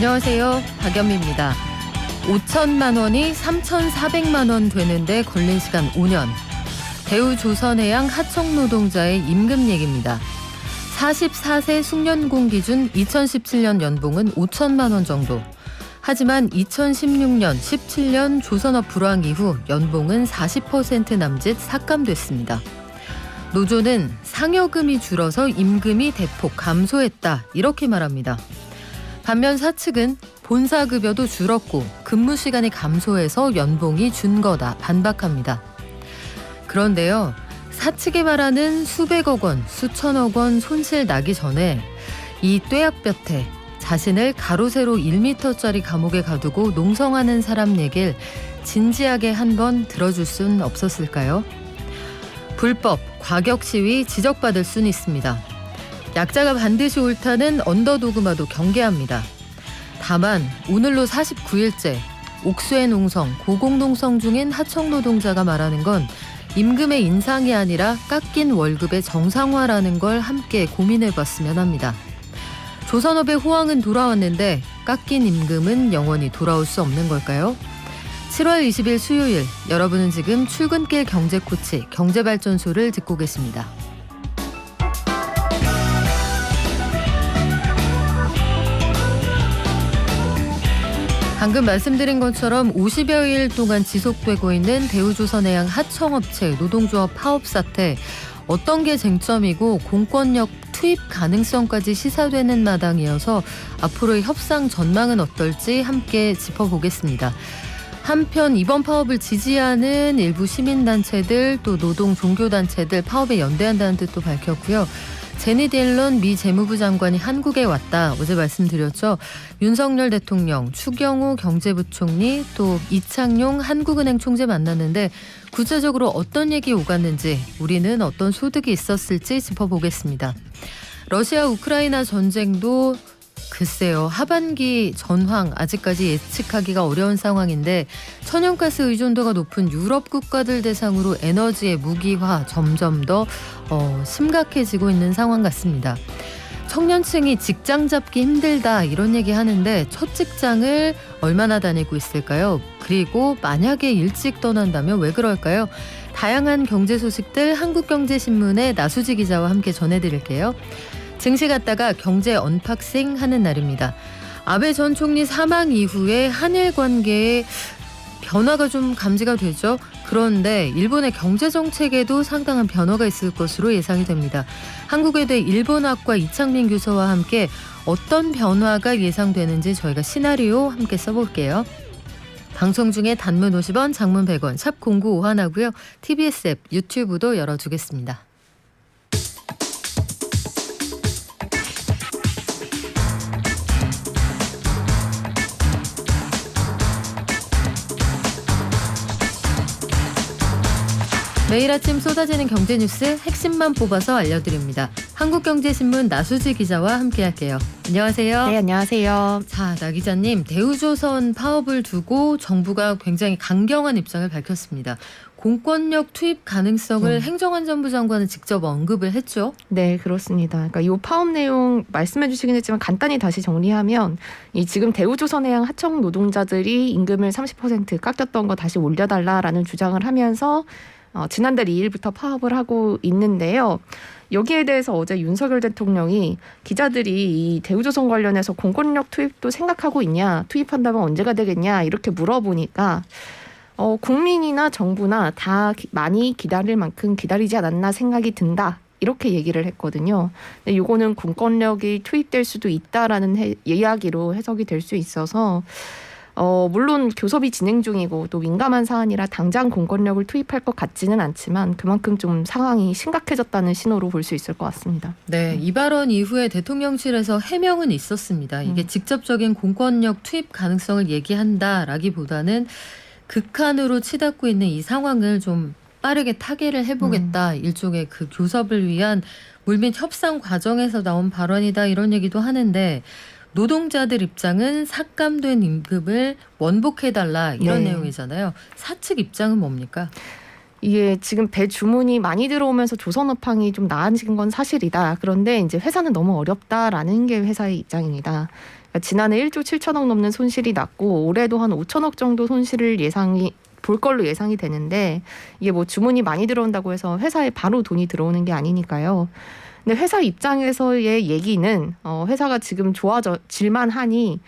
안녕하세요. 박연미입니다. 5천만 원이 3,400만 원 되는데 걸린 시간 5년. 대우조선해양 하청 노동자의 임금 얘기입니다. 44세 숙련공 기준 2017년 연봉은 5천만 원 정도. 하지만 2016년, 17년 조선업 불황 이후 연봉은 40% 남짓 삭감됐습니다. 노조는 상여금이 줄어서 임금이 대폭 감소했다 이렇게 말합니다. 반면 사측은 본사급여도 줄었고 근무 시간이 감소해서 연봉이 준 거다 반박합니다. 그런데요, 사측이 말하는 수백억 원, 수천억 원 손실 나기 전에 이 뙤약볕에 자신을 가로세로 1m짜리 감옥에 가두고 농성하는 사람 얘길 진지하게 한번 들어줄 순 없었을까요? 불법, 과격 시위 지적받을 순 있습니다. 약자가 반드시 옳다는 언더도그마도 경계합니다. 다만 오늘로 49일째 옥수의 농성, 고공농성 중인 하청 노동자가 말하는 건 임금의 인상이 아니라 깎인 월급의 정상화라는 걸 함께 고민해봤으면 합니다. 조선업의 호황은 돌아왔는데 깎인 임금은 영원히 돌아올 수 없는 걸까요? 7월 20일 수요일, 여러분은 지금 출근길 경제코치 경제발전소를 듣고 계십니다. 방금 말씀드린 것처럼 50여일 동안 지속되고 있는 대우조선해양 하청업체 노동조합 파업 사태, 어떤 게 쟁점이고 공권력 투입 가능성까지 시사되는 마당이어서 앞으로의 협상 전망은 어떨지 함께 짚어보겠습니다. 한편 이번 파업을 지지하는 일부 시민단체들 또 노동 종교단체들 파업에 연대한다는 뜻도 밝혔고요. 제닛 옐런 미 재무부 장관이 한국에 왔다. 어제 말씀드렸죠. 윤석열 대통령, 추경호 경제부총리 또 이창용 한국은행 총재 만났는데 구체적으로 어떤 얘기 오갔는지, 우리는 어떤 소득이 있었을지 짚어보겠습니다. 러시아 우크라이나 전쟁도 글쎄요, 하반기 전황 아직까지 예측하기가 어려운 상황인데 천연가스 의존도가 높은 유럽 국가들 대상으로 에너지의 무기화 점점 더 심각해지고 있는 상황 같습니다. 청년층이 직장 잡기 힘들다 이런 얘기 하는데 첫 직장을 얼마나 다니고 있을까요? 그리고 만약에 일찍 떠난다면 왜 그럴까요? 다양한 경제 소식들 한국경제신문의 나수지 기자와 함께 전해드릴게요. 증시 갔다가 경제 언박싱 하는 날입니다. 아베 전 총리 사망 이후에 한일 관계에 변화가 좀 감지가 되죠. 그런데 일본의 경제 정책에도 상당한 변화가 있을 것으로 예상이 됩니다. 한국외대 일본학과 이창민 교수와 함께 어떤 변화가 예상되는지 저희가 시나리오 함께 써볼게요. 방송 중에 단문 50원, 장문 100원, 샵 0951하고요. TBS 앱, 유튜브도 열어두겠습니다. 매일 아침 쏟아지는 경제 뉴스 핵심만 뽑아서 알려드립니다. 한국경제신문 나수지 기자와 함께할게요. 안녕하세요. 네, 안녕하세요. 자, 나 기자님, 대우조선 파업을 두고 정부가 굉장히 강경한 입장을 밝혔습니다. 공권력 투입 가능성을 행정안전부 장관은 직접 언급을 했죠. 네, 그렇습니다. 그러니까 이 파업 내용 말씀해 주시긴 했지만 간단히 다시 정리하면 이 지금 대우조선해양 하청 노동자들이 임금을 30% 깎였던 거 다시 올려달라라는 주장을 하면서 지난달 2일부터 파업을 하고 있는데요. 여기에 대해서 어제 윤석열 대통령이 기자들이 이 대우조선 관련해서 공권력 투입도 생각하고 있냐, 투입한다면 언제가 되겠냐 이렇게 물어보니까 국민이나 정부나 다 많이 기다릴 만큼 기다리지 않았나 생각이 든다. 이렇게 얘기를 했거든요. 근데 이거는 공권력이 투입될 수도 있다라는 이야기로 해석이 될 수 있어서 물론 교섭이 진행 중이고 또 민감한 사안이라 당장 공권력을 투입할 것 같지는 않지만 그만큼 좀 상황이 심각해졌다는 신호로 볼 수 있을 것 같습니다. 네, 이 발언 이후에 대통령실에서 해명은 있었습니다. 이게 직접적인 공권력 투입 가능성을 얘기한다라기보다는 극한으로 치닫고 있는 이 상황을 좀 빠르게 타개를 해보겠다. 일종의 그 교섭을 위한 물밑 협상 과정에서 나온 발언이다 이런 얘기도 하는데 노동자들 입장은 삭감된 임금을 원복해달라 이런 내용이잖아요. 사측 입장은 뭡니까? 이게 지금 배 주문이 많이 들어오면서 조선업황이 좀 나아진 건 사실이다. 그런데 이제 회사는 너무 어렵다라는 게 회사의 입장입니다. 그러니까 지난해 1조 7천억 넘는 손실이 났고 올해도 한 5천억 정도 손실을 볼 걸로 예상이 되는데 이게 뭐 주문이 많이 들어온다고 해서 회사에 바로 돈이 들어오는 게 아니니까요. 근데 회사 입장에서의 얘기는 회사가 지금 좋아질만 하니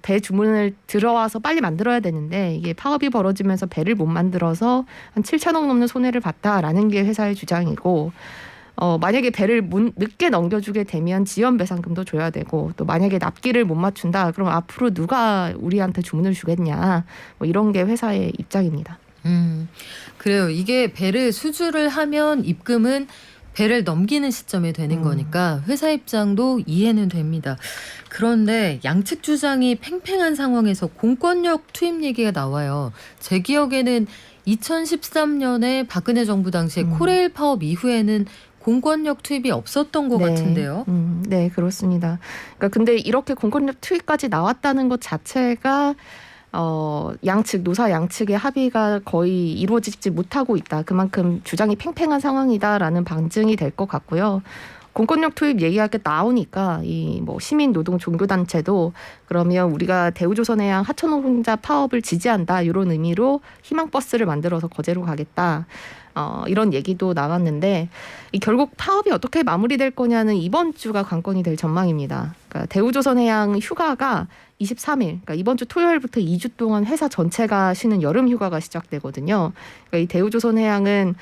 배 주문을 들어와서 빨리 만들어야 되는데 이게 파업이 벌어지면서 배를 못 만들어서 한 7천억 넘는 손해를 봤다라는 게 회사의 주장이고 만약에 배를 늦게 넘겨주게 되면 지연 배상금도 줘야 되고 또 만약에 납기를 못 맞춘다 그럼 앞으로 누가 우리한테 주문을 주겠냐 뭐 이런 게 회사의 입장입니다. 그래요. 이게 배를 수주를 하면 입금은 배를 넘기는 시점에 되는 거니까 회사 입장도 이해는 됩니다. 그런데 양측 주장이 팽팽한 상황에서 공권력 투입 얘기가 나와요. 제 기억에는 2013년에 박근혜 정부 당시에 코레일 파업 이후에는 공권력 투입이 없었던 것 같은데요. 네, 그렇습니다. 그러니까 근데 이렇게 공권력 투입까지 나왔다는 것 자체가 양측 노사 양측의 합의가 거의 이루어지지 못하고 있다. 그만큼 주장이 팽팽한 상황이다라는 방증이 될 것 같고요. 공권력 투입 얘기가 나오니까 이 뭐 시민 노동 종교 단체도 그러면 우리가 대우조선해양 하천노동자 파업을 지지한다 이런 의미로 희망버스를 만들어서 거제로 가겠다. 이런 얘기도 나왔는데 결국 파업이 어떻게 마무리될 거냐는 이번 주가 관건이 될 전망입니다. 그러니까 대우조선해양 휴가가 23일, 그러니까 이번 주 토요일부터 2주 동안 회사 전체가 쉬는 여름 휴가가 시작되거든요. 그러니까 이 대우조선해양은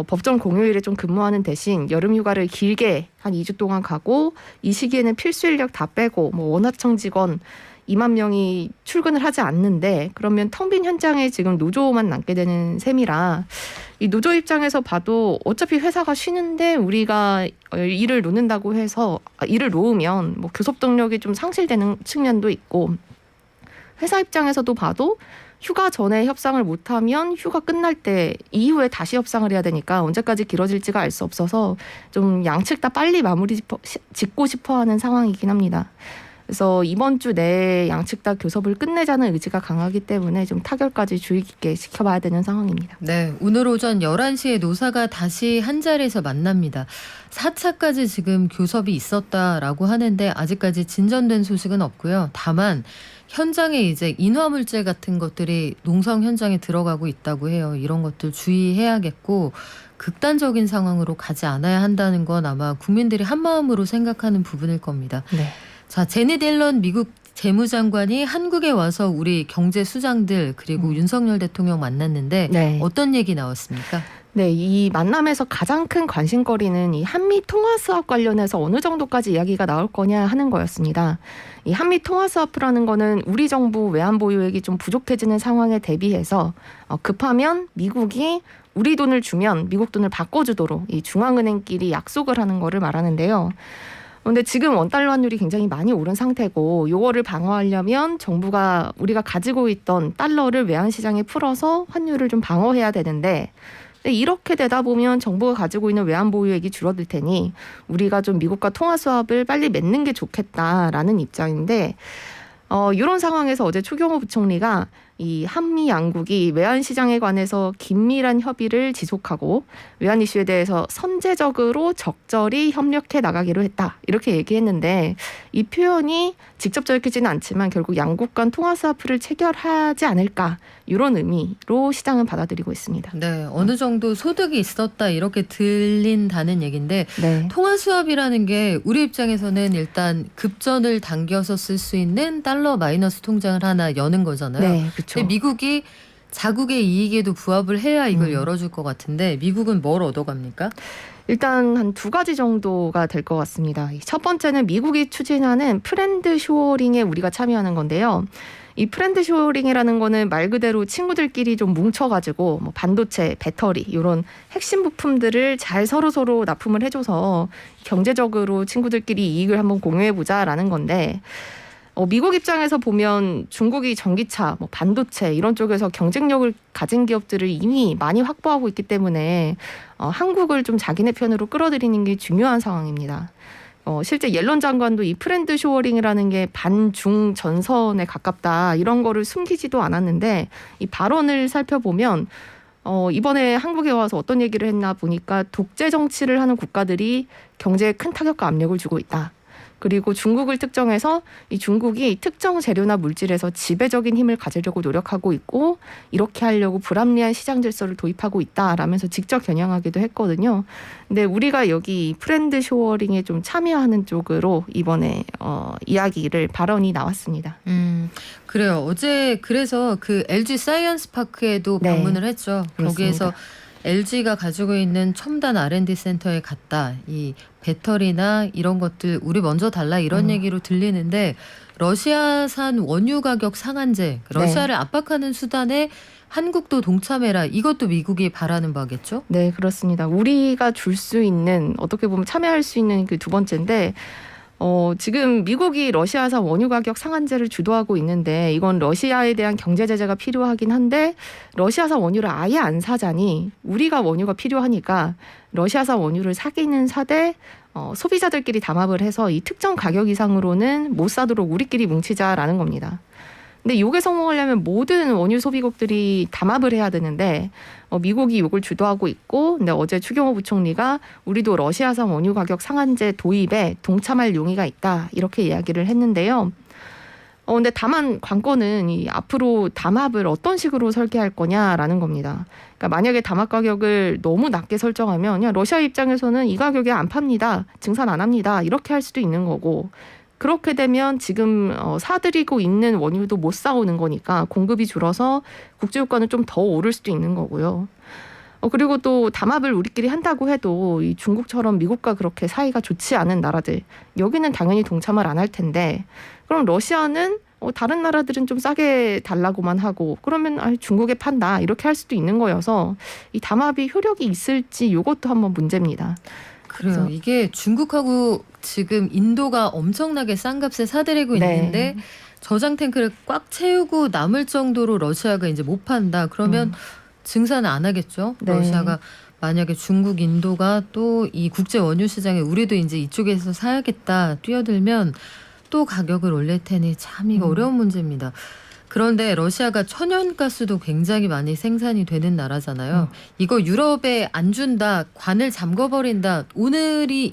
법정 공휴일에 좀 근무하는 대신 여름 휴가를 길게 한 2주 동안 가고 이 시기에는 필수 인력 다 빼고 뭐 원하청 직원 2만 명이 출근을 하지 않는데 그러면 텅 빈 현장에 지금 노조만 남게 되는 셈이라 이 노조 입장에서 봐도 어차피 회사가 쉬는데 우리가 일을 놓는다고 해서 일을 놓으면 뭐 교섭 동력이 좀 상실되는 측면도 있고 회사 입장에서도 봐도 휴가 전에 협상을 못하면 휴가 끝날 때 이후에 다시 협상을 해야 되니까 언제까지 길어질지가 알 수 없어서 좀 양측 다 빨리 마무리 짓고 싶어하는 상황이긴 합니다. 그래서 이번 주 내에 양측 다 교섭을 끝내자는 의지가 강하기 때문에 좀 타결까지 주의 깊게 지켜봐야 되는 상황입니다. 네, 오늘 오전 11시에 노사가 다시 한 자리에서 만납니다. 4차까지 지금 교섭이 있었다라고 하는데 아직까지 진전된 소식은 없고요. 다만 현장에 이제 인화물질 같은 것들이 농성 현장에 들어가고 있다고 해요. 이런 것들 주의해야겠고 극단적인 상황으로 가지 않아야 한다는 건 아마 국민들이 한마음으로 생각하는 부분일 겁니다. 네. 자, 제닛 옐런 미국 재무장관이 한국에 와서 우리 경제 수장들 그리고 윤석열 대통령 만났는데 네. 어떤 얘기 나왔습니까? 네, 이 만남에서 가장 큰 관심거리는 이 한미 통화 수합 관련해서 어느 정도까지 이야기가 나올 거냐 하는 거였습니다. 이 한미 통화 수합이라는 거는 우리 정부 외환 보유액이 좀 부족해지는 상황에 대비해서 급하면 미국이 우리 돈을 주면 미국 돈을 바꿔주도록 이 중앙은행끼리 약속을 하는 거를 말하는데요. 그런데 지금 원달러 환율이 굉장히 많이 오른 상태고 요거를 방어하려면 정부가 우리가 가지고 있던 달러를 외환시장에 풀어서 환율을 좀 방어해야 되는데 이렇게 되다 보면 정부가 가지고 있는 외환 보유액이 줄어들 테니 우리가 좀 미국과 통화 수합을 빨리 맺는 게 좋겠다라는 입장인데 이런 상황에서 어제 추경호 부총리가 이 한미 양국이 외환 시장에 관해서 긴밀한 협의를 지속하고 외환 이슈에 대해서 선제적으로 적절히 협력해 나가기로 했다. 이렇게 얘기했는데 이 표현이 직접적이지는 않지만 결국 양국 간 통화 수합을 체결하지 않을까 이런 의미로 시장은 받아들이고 있습니다. 네, 어느 정도 소득이 있었다 이렇게 들린다는 얘기인데 네. 통화 수합이라는 게 우리 입장에서는 일단 급전을 당겨서 쓸 수 있는 달러 마이너스 통장을 하나 여는 거잖아요. 네, 그렇죠. 근데 미국이 자국의 이익에도 부합을 해야 이걸 열어줄 것 같은데 미국은 뭘 얻어갑니까? 일단 한 두 가지 정도가 될 것 같습니다. 첫 번째는 미국이 추진하는 프렌드 쇼어링에 우리가 참여하는 건데요. 이 프렌드 쇼어링이라는 거는 말 그대로 친구들끼리 좀 뭉쳐가지고 뭐 반도체, 배터리 이런 핵심 부품들을 잘 서로 납품을 해줘서 경제적으로 친구들끼리 이익을 한번 공유해보자라는 건데 미국 입장에서 보면 중국이 전기차, 뭐 반도체 이런 쪽에서 경쟁력을 가진 기업들을 이미 많이 확보하고 있기 때문에 한국을 좀 자기네 편으로 끌어들이는 게 중요한 상황입니다. 실제 옐런 장관도 이 프렌드 쇼어링이라는 게 반중 전선에 가깝다 이런 거를 숨기지도 않았는데 이 발언을 살펴보면 이번에 한국에 와서 어떤 얘기를 했나 보니까 독재 정치를 하는 국가들이 경제에 큰 타격과 압력을 주고 있다. 그리고 중국을 특정해서 이 중국이 특정 재료나 물질에서 지배적인 힘을 가지려고 노력하고 있고 이렇게 하려고 불합리한 시장 질서를 도입하고 있다라면서 직접 겨냥하기도 했거든요. 근데 우리가 여기 프렌드 쇼어링에 좀 참여하는 쪽으로 이번에 이야기를 발언이 나왔습니다. 그래요. 어제 그래서 그 LG 사이언스 파크에도 네. 방문을 했죠. 그렇습니다. 거기에서 LG가 가지고 있는 첨단 R&D 센터에 갔다. 이 배터리나 이런 것들 우리 먼저 달라 이런 얘기로 들리는데 러시아산 원유 가격 상한제, 러시아를 압박하는 수단에 한국도 동참해라. 이것도 미국이 바라는 바겠죠? 네, 그렇습니다. 우리가 줄 수 있는 어떻게 보면 참여할 수 있는 그 두 번째인데 지금 미국이 러시아산 원유 가격 상한제를 주도하고 있는데 이건 러시아에 대한 경제 제재가 필요하긴 한데 러시아산 원유를 아예 안 사자니 우리가 원유가 필요하니까 러시아산 원유를 사기는 사되 소비자들끼리 담합을 해서 이 특정 가격 이상으로는 못 사도록 우리끼리 뭉치자라는 겁니다. 근데 이게 성공하려면 모든 원유 소비국들이 담합을 해야 되는데 미국이 이걸 주도하고 있고 근데 어제 추경호 부총리가 우리도 러시아산 원유 가격 상한제 도입에 동참할 용의가 있다 이렇게 이야기를 했는데요. 근데 다만 관건은 이 앞으로 담합을 어떤 식으로 설계할 거냐라는 겁니다. 그러니까 만약에 담합 가격을 너무 낮게 설정하면 그냥 러시아 입장에서는 이 가격에 안 팝니다. 증산 안 합니다. 이렇게 할 수도 있는 거고 그렇게 되면 지금 사들이고 있는 원유도 못 사오는 거니까 공급이 줄어서 국제유가는 좀 더 오를 수도 있는 거고요. 그리고 또 담합을 우리끼리 한다고 해도 이 중국처럼 미국과 그렇게 사이가 좋지 않은 나라들 여기는 당연히 동참을 안 할 텐데 그럼 러시아는 다른 나라들은 좀 싸게 달라고만 하고 그러면 중국에 판다 이렇게 할 수도 있는 거여서 이 담합이 효력이 있을지 이것도 한번 문제입니다. 그래요. 이게 중국하고 지금 인도가 엄청나게 싼 값에 사들이고 있는데 저장 탱크를 꽉 채우고 남을 정도로 러시아가 이제 못 판다. 그러면 증산을 안 하겠죠. 네. 러시아가 만약에 중국, 인도가 또 이 국제 원유 시장에 우리도 이제 이쪽에서 사야겠다 뛰어들면 또 가격을 올릴 테니 참 이거 어려운 문제입니다. 그런데 러시아가 천연가스도 굉장히 많이 생산이 되는 나라잖아요. 이거 유럽에 안 준다, 관을 잠궈버린다. 오늘이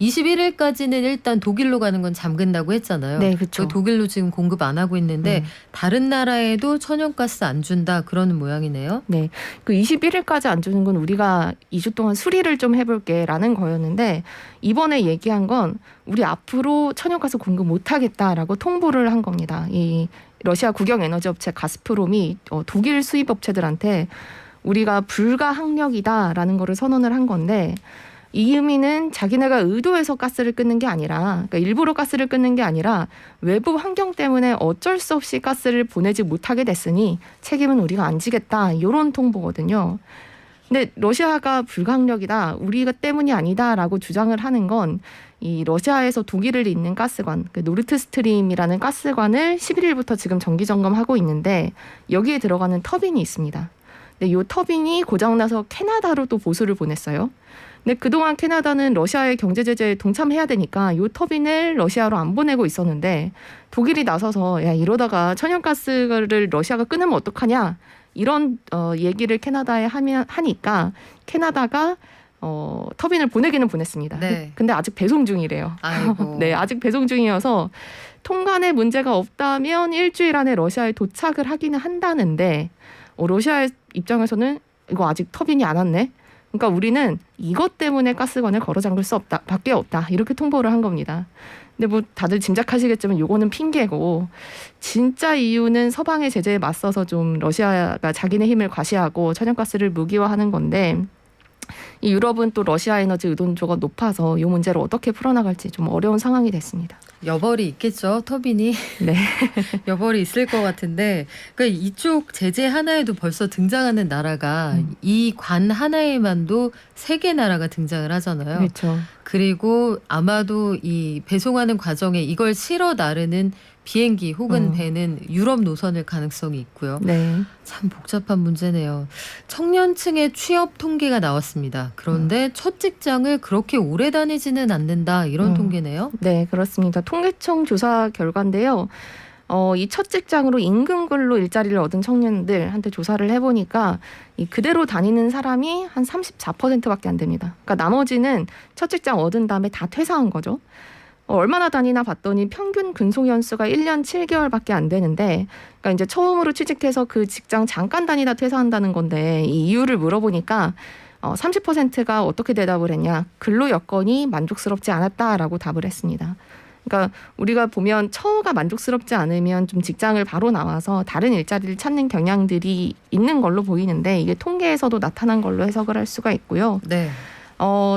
21일까지는 일단 독일로 가는 건 잠근다고 했잖아요. 네, 그렇죠. 독일로 지금 공급 안 하고 있는데 다른 나라에도 천연가스 안 준다 그러는 모양이네요. 네, 그 21일까지 안 주는 건 우리가 2주 동안 수리를 좀 해볼게라는 거였는데 이번에 얘기한 건 우리 앞으로 천연가스 공급 못하겠다라고 통보를 한 겁니다. 이 러시아 국영에너지업체 가스프롬이 독일 수입업체들한테 우리가 불가항력이다라는 거를 선언을 한 건데 이 의미는 자기네가 의도해서 가스를 끊는 게 아니라 그러니까 일부러 가스를 끊는 게 아니라 외부 환경 때문에 어쩔 수 없이 가스를 보내지 못하게 됐으니 책임은 우리가 안 지겠다 이런 통보거든요. 근데 러시아가 불가항력이다 우리가 때문이 아니다라고 주장을 하는 건 이 러시아에서 독일을 잇는 가스관 그 노르트스트림이라는 가스관을 11일부터 지금 정기 점검하고 있는데 여기에 들어가는 터빈이 있습니다. 근데 이 터빈이 고장나서 캐나다로 또 보수를 보냈어요. 근데 그동안 캐나다는 러시아의 경제 제재에 동참해야 되니까 이 터빈을 러시아로 안 보내고 있었는데 독일이 나서서 야 이러다가 천연가스를 러시아가 끊으면 어떡하냐 이런 얘기를 캐나다에 하니까 캐나다가 터빈을 보내기는 보냈습니다. 네. 근데 아직 배송 중이래요. 아이고. 네, 아직 배송 중이어서 통관에 문제가 없다면 일주일 안에 러시아에 도착을 하기는 한다는데 러시아의 입장에서는 이거 아직 터빈이 안 왔네. 그러니까 우리는 이것 때문에 가스관을 걸어 잠글 수 없다, 밖에 없다 이렇게 통보를 한 겁니다. 근데 뭐 다들 짐작하시겠지만 요거는 핑계고 진짜 이유는 서방의 제재에 맞서서 좀 러시아가 자기네 힘을 과시하고 천연가스를 무기화하는 건데 이 유럽은 또 러시아 에너지 의존도가 높아서 이 문제를 어떻게 풀어나갈지 좀 어려운 상황이 됐습니다. 여벌이 있겠죠. 터빈이. 네. 여벌이 있을 것 같은데 그러니까 이쪽 제재 하나에도 벌써 등장하는 나라가 이 관 하나에만도 3개 나라가 등장을 하잖아요. 그렇죠. 그리고 아마도 이 배송하는 과정에 이걸 실어 나르는 비행기 혹은 배는 유럽 노선일 가능성이 있고요. 네. 참 복잡한 문제네요. 청년층의 취업 통계가 나왔습니다. 그런데 첫 직장을 그렇게 오래 다니지는 않는다 이런 통계네요. 네, 그렇습니다. 통계청 조사 결과인데요. 이 첫 직장으로 임금근로 일자리를 얻은 청년들한테 조사를 해보니까 이 그대로 다니는 사람이 한 34%밖에 안 됩니다. 그러니까 나머지는 첫 직장 얻은 다음에 다 퇴사한 거죠. 얼마나 다니나 봤더니 평균 근속 연수가 1년 7개월밖에 안 되는데, 그러니까 이제 처음으로 취직해서 그 직장 잠깐 다니다 퇴사한다는 건데, 이 이유를 물어보니까 30%가 어떻게 대답을 했냐? 근로 여건이 만족스럽지 않았다라고 답을 했습니다. 그러니까 우리가 보면 처우가 만족스럽지 않으면 좀 직장을 바로 나와서 다른 일자리를 찾는 경향들이 있는 걸로 보이는데, 이게 통계에서도 나타난 걸로 해석을 할 수가 있고요. 네.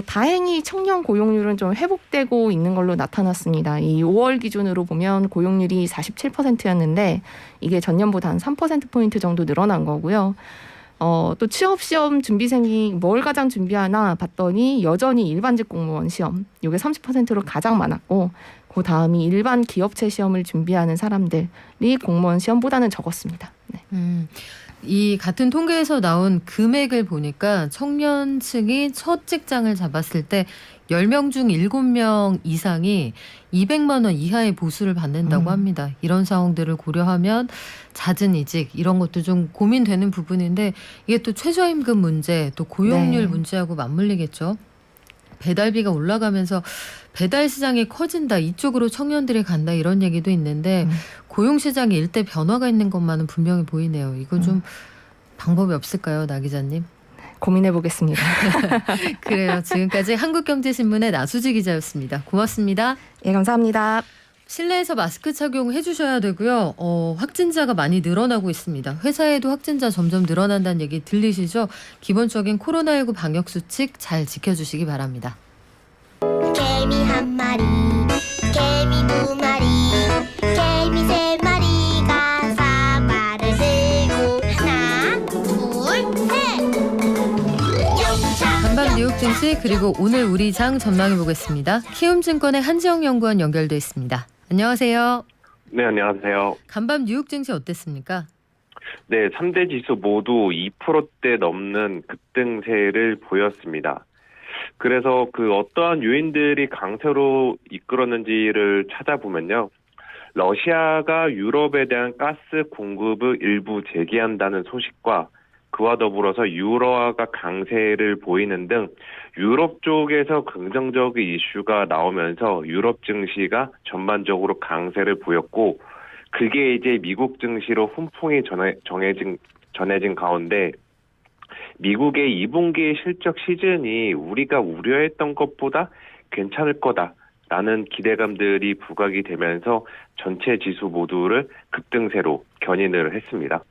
다행히 청년 고용률은 좀 회복되고 있는 걸로 나타났습니다. 이 5월 기준으로 보면 고용률이 47%였는데 이게 전년보다 한 3%포인트 정도 늘어난 거고요. 또 취업시험 준비생이 뭘 가장 준비하나 봤더니 여전히 일반직 공무원 시험, 이게 30%로 가장 많았고, 그 다음이 일반 기업체 시험을 준비하는 사람들이 공무원 시험보다는 적었습니다. 네. 이 같은 통계에서 나온 금액을 보니까 청년층이 첫 직장을 잡았을 때 10명 중 7명 이상이 200만 원 이하의 보수를 받는다고 합니다. 이런 상황들을 고려하면 잦은 이직 이런 것도 좀 고민되는 부분인데, 이게 또 최저임금 문제 또 고용률 네. 문제하고 맞물리겠죠. 배달비가 올라가면서 배달 시장이 커진다, 이쪽으로 청년들이 간다 이런 얘기도 있는데 고용 시장에 일대 변화가 있는 것만은 분명히 보이네요. 이거 좀 방법이 없을까요, 나 기자님? 고민해 보겠습니다. 그래요. 지금까지 한국경제신문의 나수지 기자였습니다. 고맙습니다. 예, 감사합니다. 실내에서 마스크 착용해 주셔야 되고요. 확진자가 많이 늘어나고 있습니다. 회사에도 확진자 점점 늘어난다는 얘기 들리시죠? 기본적인 코로나19 방역 수칙 잘 지켜주시기 바랍니다. 개미 한 마리, 개미 두 마리, 개미 세 마리가 사과를 들고 하나, 둘, 셋. 영차. 간밤 뉴욕 증시 그리고 오늘 우리 장 전망해 보겠습니다. 키움증권의 한지영 연구원 연결돼 있습니다. 안녕하세요. 네, 안녕하세요. 간밤 뉴욕 증시 어땠습니까? 네, 3대 지수 모두 2%대 넘는 급등세를 보였습니다. 그래서 그 어떠한 요인들이 강세로 이끌었는지를 찾아보면요. 러시아가 유럽에 대한 가스 공급을 일부 재개한다는 소식과 그와 더불어서 유로화가 강세를 보이는 등 유럽 쪽에서 긍정적인 이슈가 나오면서 유럽 증시가 전반적으로 강세를 보였고, 그게 이제 미국 증시로 훈풍이 전해진 가운데 미국의 2분기 실적 시즌이 우리가 우려했던 것보다 괜찮을 거다라는 기대감들이 부각이 되면서 전체 지수 모두를 급등세로 견인을 했습니다.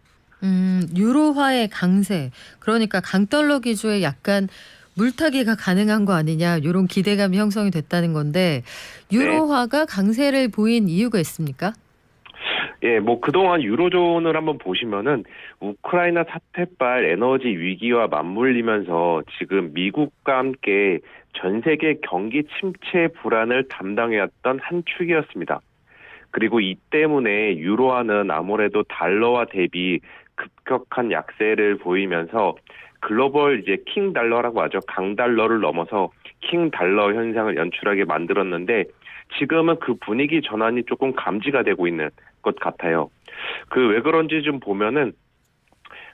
유로화의 강세, 그러니까 강달러 기조에 약간 물타기가 가능한 거 아니냐, 이런 기대감이 형성이 됐다는 건데, 유로화가 강세를 보인 이유가 있습니까? 예, 뭐 그동안 유로존을 한번 보시면은 우크라이나 사태발 에너지 위기와 맞물리면서 지금 미국과 함께 전 세계 경기 침체 불안을 담당해왔던 한 축이었습니다. 그리고 이 때문에 유로화는 아무래도 달러와 대비 급격한 약세를 보이면서 글로벌 이제 킹 달러라고 하죠. 강달러를 넘어서 킹 달러 현상을 연출하게 만들었는데, 지금은 그 분위기 전환이 조금 감지가 되고 있는 것 같아요. 그 왜 그런지 좀 보면은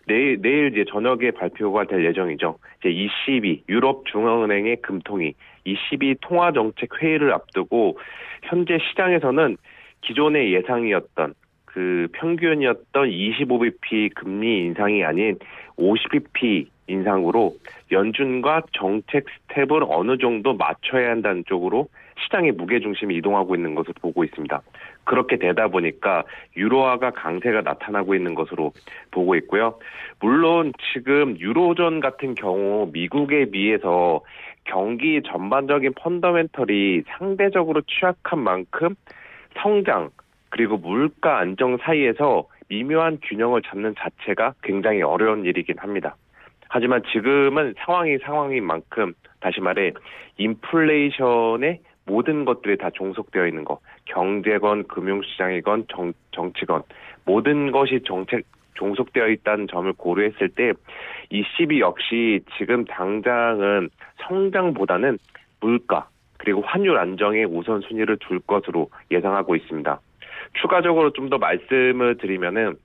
내일 이제 저녁에 발표가 될 예정이죠. 이제 ECB 유럽 중앙은행의 금통위 ECB 통화 정책 회의를 앞두고 현재 시장에서는 기존의 예상이었던 그 평균이었던 25bp 금리 인상이 아닌 50bp 인상으로 연준과 정책 스텝을 어느 정도 맞춰야 한다는 쪽으로 시장의 무게중심이 이동하고 있는 것을 보고 있습니다. 그렇게 되다 보니까 유로화가 강세가 나타나고 있는 것으로 보고 있고요. 물론 지금 유로존 같은 경우 미국에 비해서 경기 전반적인 펀더멘털이 상대적으로 취약한 만큼 성장 그리고 물가 안정 사이에서 미묘한 균형을 잡는 자체가 굉장히 어려운 일이긴 합니다. 하지만 지금은 상황인 만큼, 다시 말해 인플레이션의 모든 것들이 다 종속되어 있는 것, 경제건 금융시장이건 정치건 모든 것이 종속되어 있다는 점을 고려했을 때 ECB 역시 지금 당장은 성장보다는 물가 그리고 환율 안정에 우선순위를 둘 것으로 예상하고 있습니다. 추가적으로 좀 더 말씀을 드리면은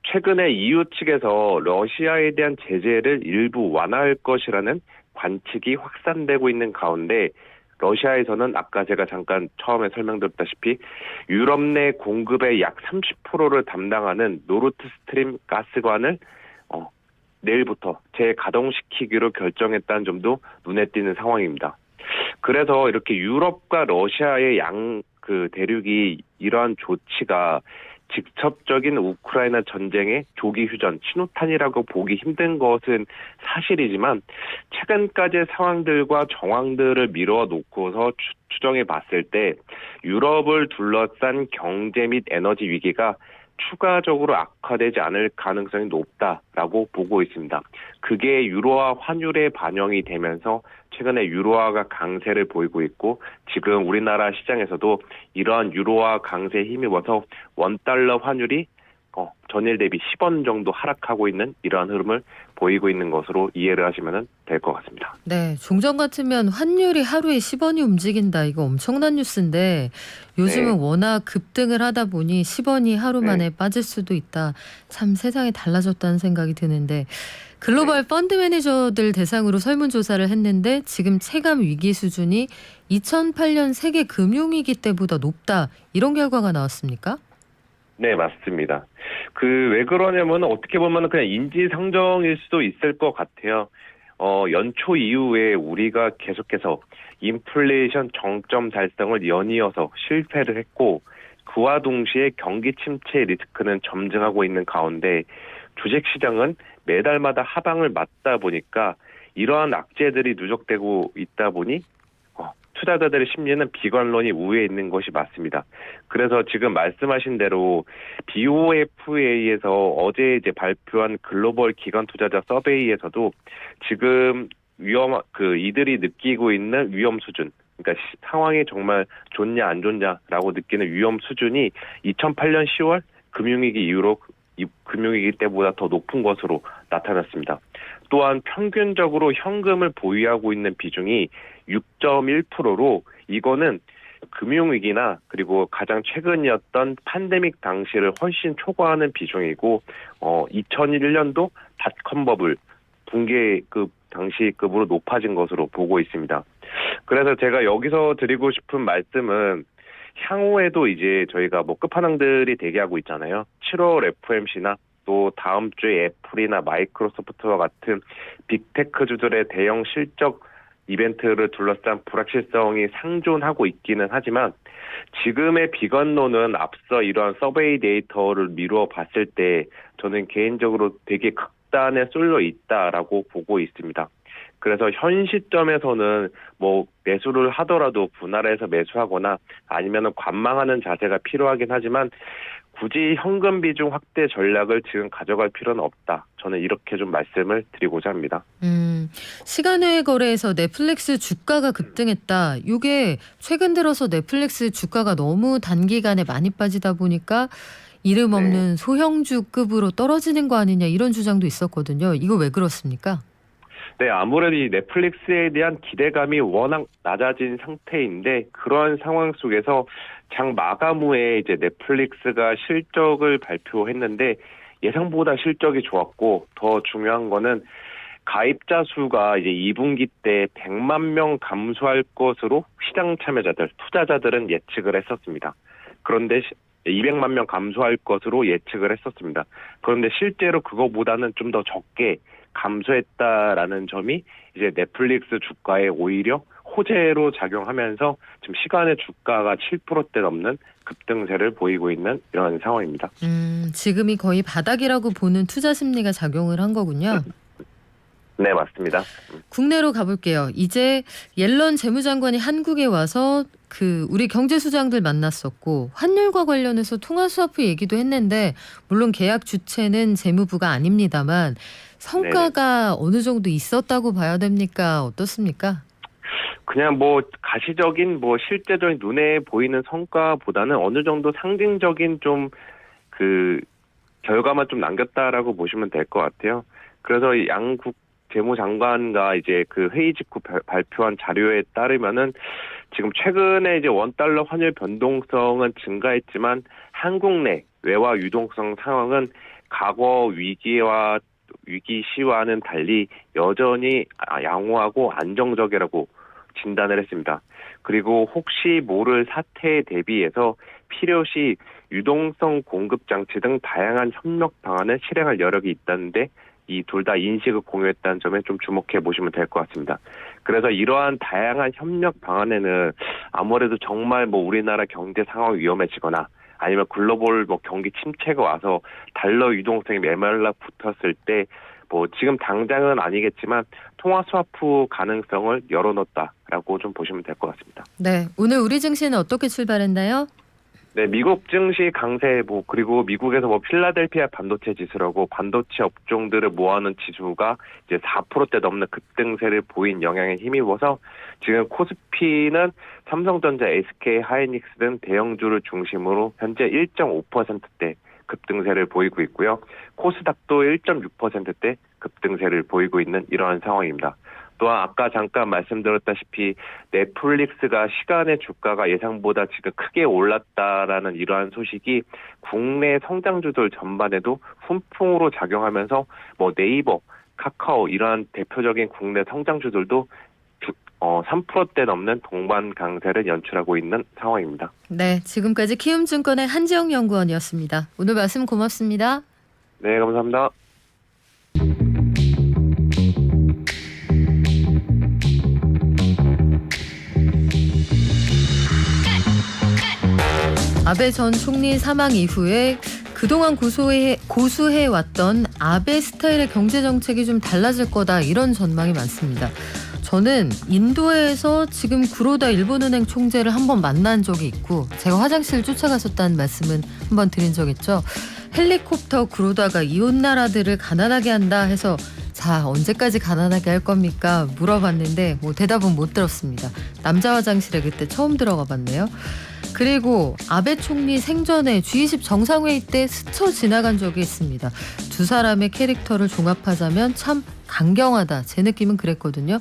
최근에 EU 측에서 러시아에 대한 제재를 일부 완화할 것이라는 관측이 확산되고 있는 가운데 러시아에서는 아까 제가 잠깐 처음에 설명드렸다시피 유럽 내 공급의 약 30%를 담당하는 노르트 스트림 가스관을 내일부터 재가동시키기로 결정했다는 점도 눈에 띄는 상황입니다. 그래서 이렇게 유럽과 러시아의 대륙이 이러한 조치가 직접적인 우크라이나 전쟁의 조기 휴전, 신호탄이라고 보기 힘든 것은 사실이지만 최근까지의 상황들과 정황들을 미뤄 놓고서 추정해 봤을 때 유럽을 둘러싼 경제 및 에너지 위기가 추가적으로 악화되지 않을 가능성이 높다라고 보고 있습니다. 그게 유로화 환율에 반영이 되면서 최근에 유로화가 강세를 보이고 있고 지금 우리나라 시장에서도 이러한 유로화 강세에 힘입어서 원달러 환율이 전일 대비 10원 정도 하락하고 있는 이러한 흐름을 보이고 있는 것으로 이해를 하시면 될 것 같습니다. 네, 종전 같으면 환율이 하루에 10원이 움직인다. 이거 엄청난 뉴스인데 요즘은 워낙 급등을 하다 보니 10원이 하루 만에 빠질 수도 있다. 참 세상이 달라졌다는 생각이 드는데 글로벌 펀드 매니저들 대상으로 설문조사를 했는데 지금 체감 위기 수준이 2008년 세계 금융위기 때보다 높다. 이런 결과가 나왔습니까? 네, 맞습니다. 왜 그러냐면 어떻게 보면 그냥 인지상정일 수도 있을 것 같아요. 연초 이후에 우리가 계속해서 인플레이션 정점 달성을 연이어서 실패를 했고 그와 동시에 경기 침체 리스크는 점증하고 있는 가운데 주식시장은 매달마다 하방을 맞다 보니까 이러한 악재들이 누적되고 있다 보니 투자자들의 심리는 비관론이 우위에 있는 것이 맞습니다. 그래서 지금 말씀하신 대로 BOFA에서 어제 발표한 글로벌 기관 투자자 서베이에서도 지금 이들이 느끼고 있는 위험 수준, 그러니까 상황이 정말 좋냐 안 좋냐라고 느끼는 위험 수준이 2008년 10월 금융위기 이후로 금융위기 때보다 더 높은 것으로 나타났습니다. 또한 평균적으로 현금을 보유하고 있는 비중이 6.1%로 이거는 금융위기나 그리고 가장 최근이었던 팬데믹 당시를 훨씬 초과하는 비중이고 2001년도 닷컴 버블 붕괴급 당시급으로 높아진 것으로 보고 있습니다. 그래서 제가 여기서 드리고 싶은 말씀은 향후에도 이제 저희가 끝판왕들이 대기하고 있잖아요. 7월 FOMC나 또 다음 주에 애플이나 마이크로소프트와 같은 빅테크주들의 대형 실적 이벤트를 둘러싼 불확실성이 상존하고 있기는 하지만 지금의 비관론은 앞서 이러한 서베이 데이터를 미루어 봤을 때 저는 개인적으로 되게 극단에 쏠려 있다라고 보고 있습니다. 그래서 현 시점에서는 매수를 하더라도 분할해서 매수하거나 아니면 관망하는 자세가 필요하긴 하지만 굳이 현금 비중 확대 전략을 지금 가져갈 필요는 없다. 저는 이렇게 좀 말씀을 드리고자 합니다. 시간외 거래에서 넷플릭스 주가가 급등했다. 이게 최근 들어서 넷플릭스 주가가 너무 단기간에 많이 빠지다 보니까 이름 없는 소형주급으로 떨어지는 거 아니냐 이런 주장도 있었거든요. 이거 왜 그렇습니까? 네, 아무래도 이 넷플릭스에 대한 기대감이 워낙 낮아진 상태인데 그러한 상황 속에서 장 마감 후에 이제 넷플릭스가 실적을 발표했는데 예상보다 실적이 좋았고 더 중요한 거는 가입자 수가 이제 2분기 때 100만 명 감소할 것으로 시장 참여자들, 투자자들은 예측을 했었습니다. 그런데 200만 명 감소할 것으로 예측을 했었습니다. 그런데 실제로 그거보다는 좀 더 적게 감소했다라는 점이 이제 넷플릭스 주가에 오히려 호재로 작용하면서 지금 시간의 주가가 7%대 넘는 급등세를 보이고 있는 이런 상황입니다. 지금이 거의 바닥이라고 보는 투자 심리가 작용을 한 거군요. 네, 맞습니다. 국내로 가볼게요. 이제 옐런 재무장관이 한국에 와서 우리 경제수장들 만났었고 환율과 관련해서 통화스와프 얘기도 했는데 물론 계약 주체는 재무부가 아닙니다만 성과가 어느 정도 있었다고 봐야 됩니까? 어떻습니까? 그냥 가시적인 실제적인 눈에 보이는 성과보다는 어느 정도 상징적인 좀 결과만 좀 남겼다라고 보시면 될 것 같아요. 그래서 양국 재무장관과 이제 회의 직후 발표한 자료에 따르면은 지금 최근에 이제 원달러 환율 변동성은 증가했지만 한국 내 외화 유동성 상황은 과거 위기 시와는 달리 여전히 양호하고 안정적이라고 진단을 했습니다. 그리고 혹시 모를 사태에 대비해서 필요시 유동성 공급 장치 등 다양한 협력 방안을 실행할 여력이 있다는데 이 둘 다 인식을 공유했다는 점에 좀 주목해 보시면 될 것 같습니다. 그래서 이러한 다양한 협력 방안에는 아무래도 정말 뭐 우리나라 경제 상황이 위험해지거나 아니면 글로벌 뭐 경기 침체가 와서 달러 유동성이 메말라 붙었을 때 뭐 지금 당장은 아니겠지만 통화 스와프 가능성을 열어놓았다라고 좀 보시면 될 것 같습니다. 네, 오늘 우리 증시는 어떻게 출발했나요? 네, 미국 증시 강세 그리고 미국에서 필라델피아 반도체 지수라고 반도체 업종들을 모아놓은 지수가 이제 4%대 넘는 급등세를 보인 영향에 힘입어서 지금 코스피는 삼성전자, SK 하이닉스 등 대형주를 중심으로 현재 1.5%대 급등세를 보이고 있고요. 코스닥도 1.6%대 급등세를 보이고 있는 이러한 상황입니다. 또한 아까 잠깐 말씀드렸다시피 넷플릭스가 시간의 주가가 예상보다 지금 크게 올랐다라는 이러한 소식이 국내 성장주들 전반에도 훈풍으로 작용하면서 네이버, 카카오 이러한 대표적인 국내 성장주들도 3%대 넘는 동반 강세를 연출하고 있는 상황입니다. 네, 지금까지 키움증권의 한지영 연구원이었습니다. 오늘 말씀 고맙습니다. 네, 감사합니다. 아베 전 총리 사망 이후에 그동안 고수해왔던 아베 스타일의 경제정책이 좀 달라질 거다 이런 전망이 많습니다. 저는 인도에서 지금 구로다 일본은행 총재를 한번 만난 적이 있고 제가 화장실 쫓아갔었다는 말씀은 한번 드린 적 있죠. 헬리콥터 구로다가 이웃 나라들을 가난하게 한다 해서 자 언제까지 가난하게 할 겁니까? 물어봤는데 대답은 못 들었습니다. 남자 화장실에 그때 처음 들어가 봤네요. 그리고 아베 총리 생전에 G20 정상회의 때 스쳐 지나간 적이 있습니다. 두 사람의 캐릭터를 종합하자면 참 강경하다. 제 느낌은 그랬거든요.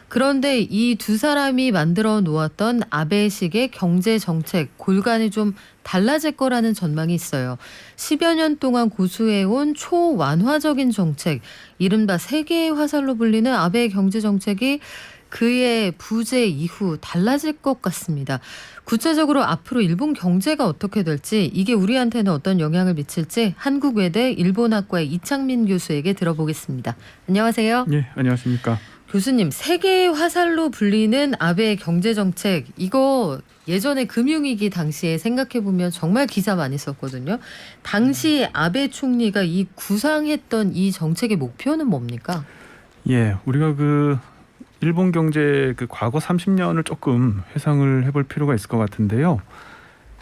그런데 이 두 사람이 만들어 놓았던 아베식의 경제 정책 골간이 좀 달라질 거라는 전망이 있어요. 10여 년 동안 고수해온 초완화적인 정책, 이른바 세계의 화살로 불리는 아베의 경제 정책이 그의 부재 이후 달라질 것 같습니다. 구체적으로 앞으로 일본 경제가 어떻게 될지, 이게 우리한테는 어떤 영향을 미칠지 한국외대 일본학과의 이창민 교수에게 들어보겠습니다. 안녕하세요. 네, 안녕하십니까. 교수님, 세계의 화살로 불리는 아베의 경제정책, 이거 예전에 금융위기 당시에 생각해보면 정말 기사 많이 썼거든요. 당시 아베 총리가 이 구상했던 이 정책의 목표는 뭡니까? 예, 우리가 일본 경제 과거 30년을 조금 회상을 해볼 필요가 있을 것 같은데요.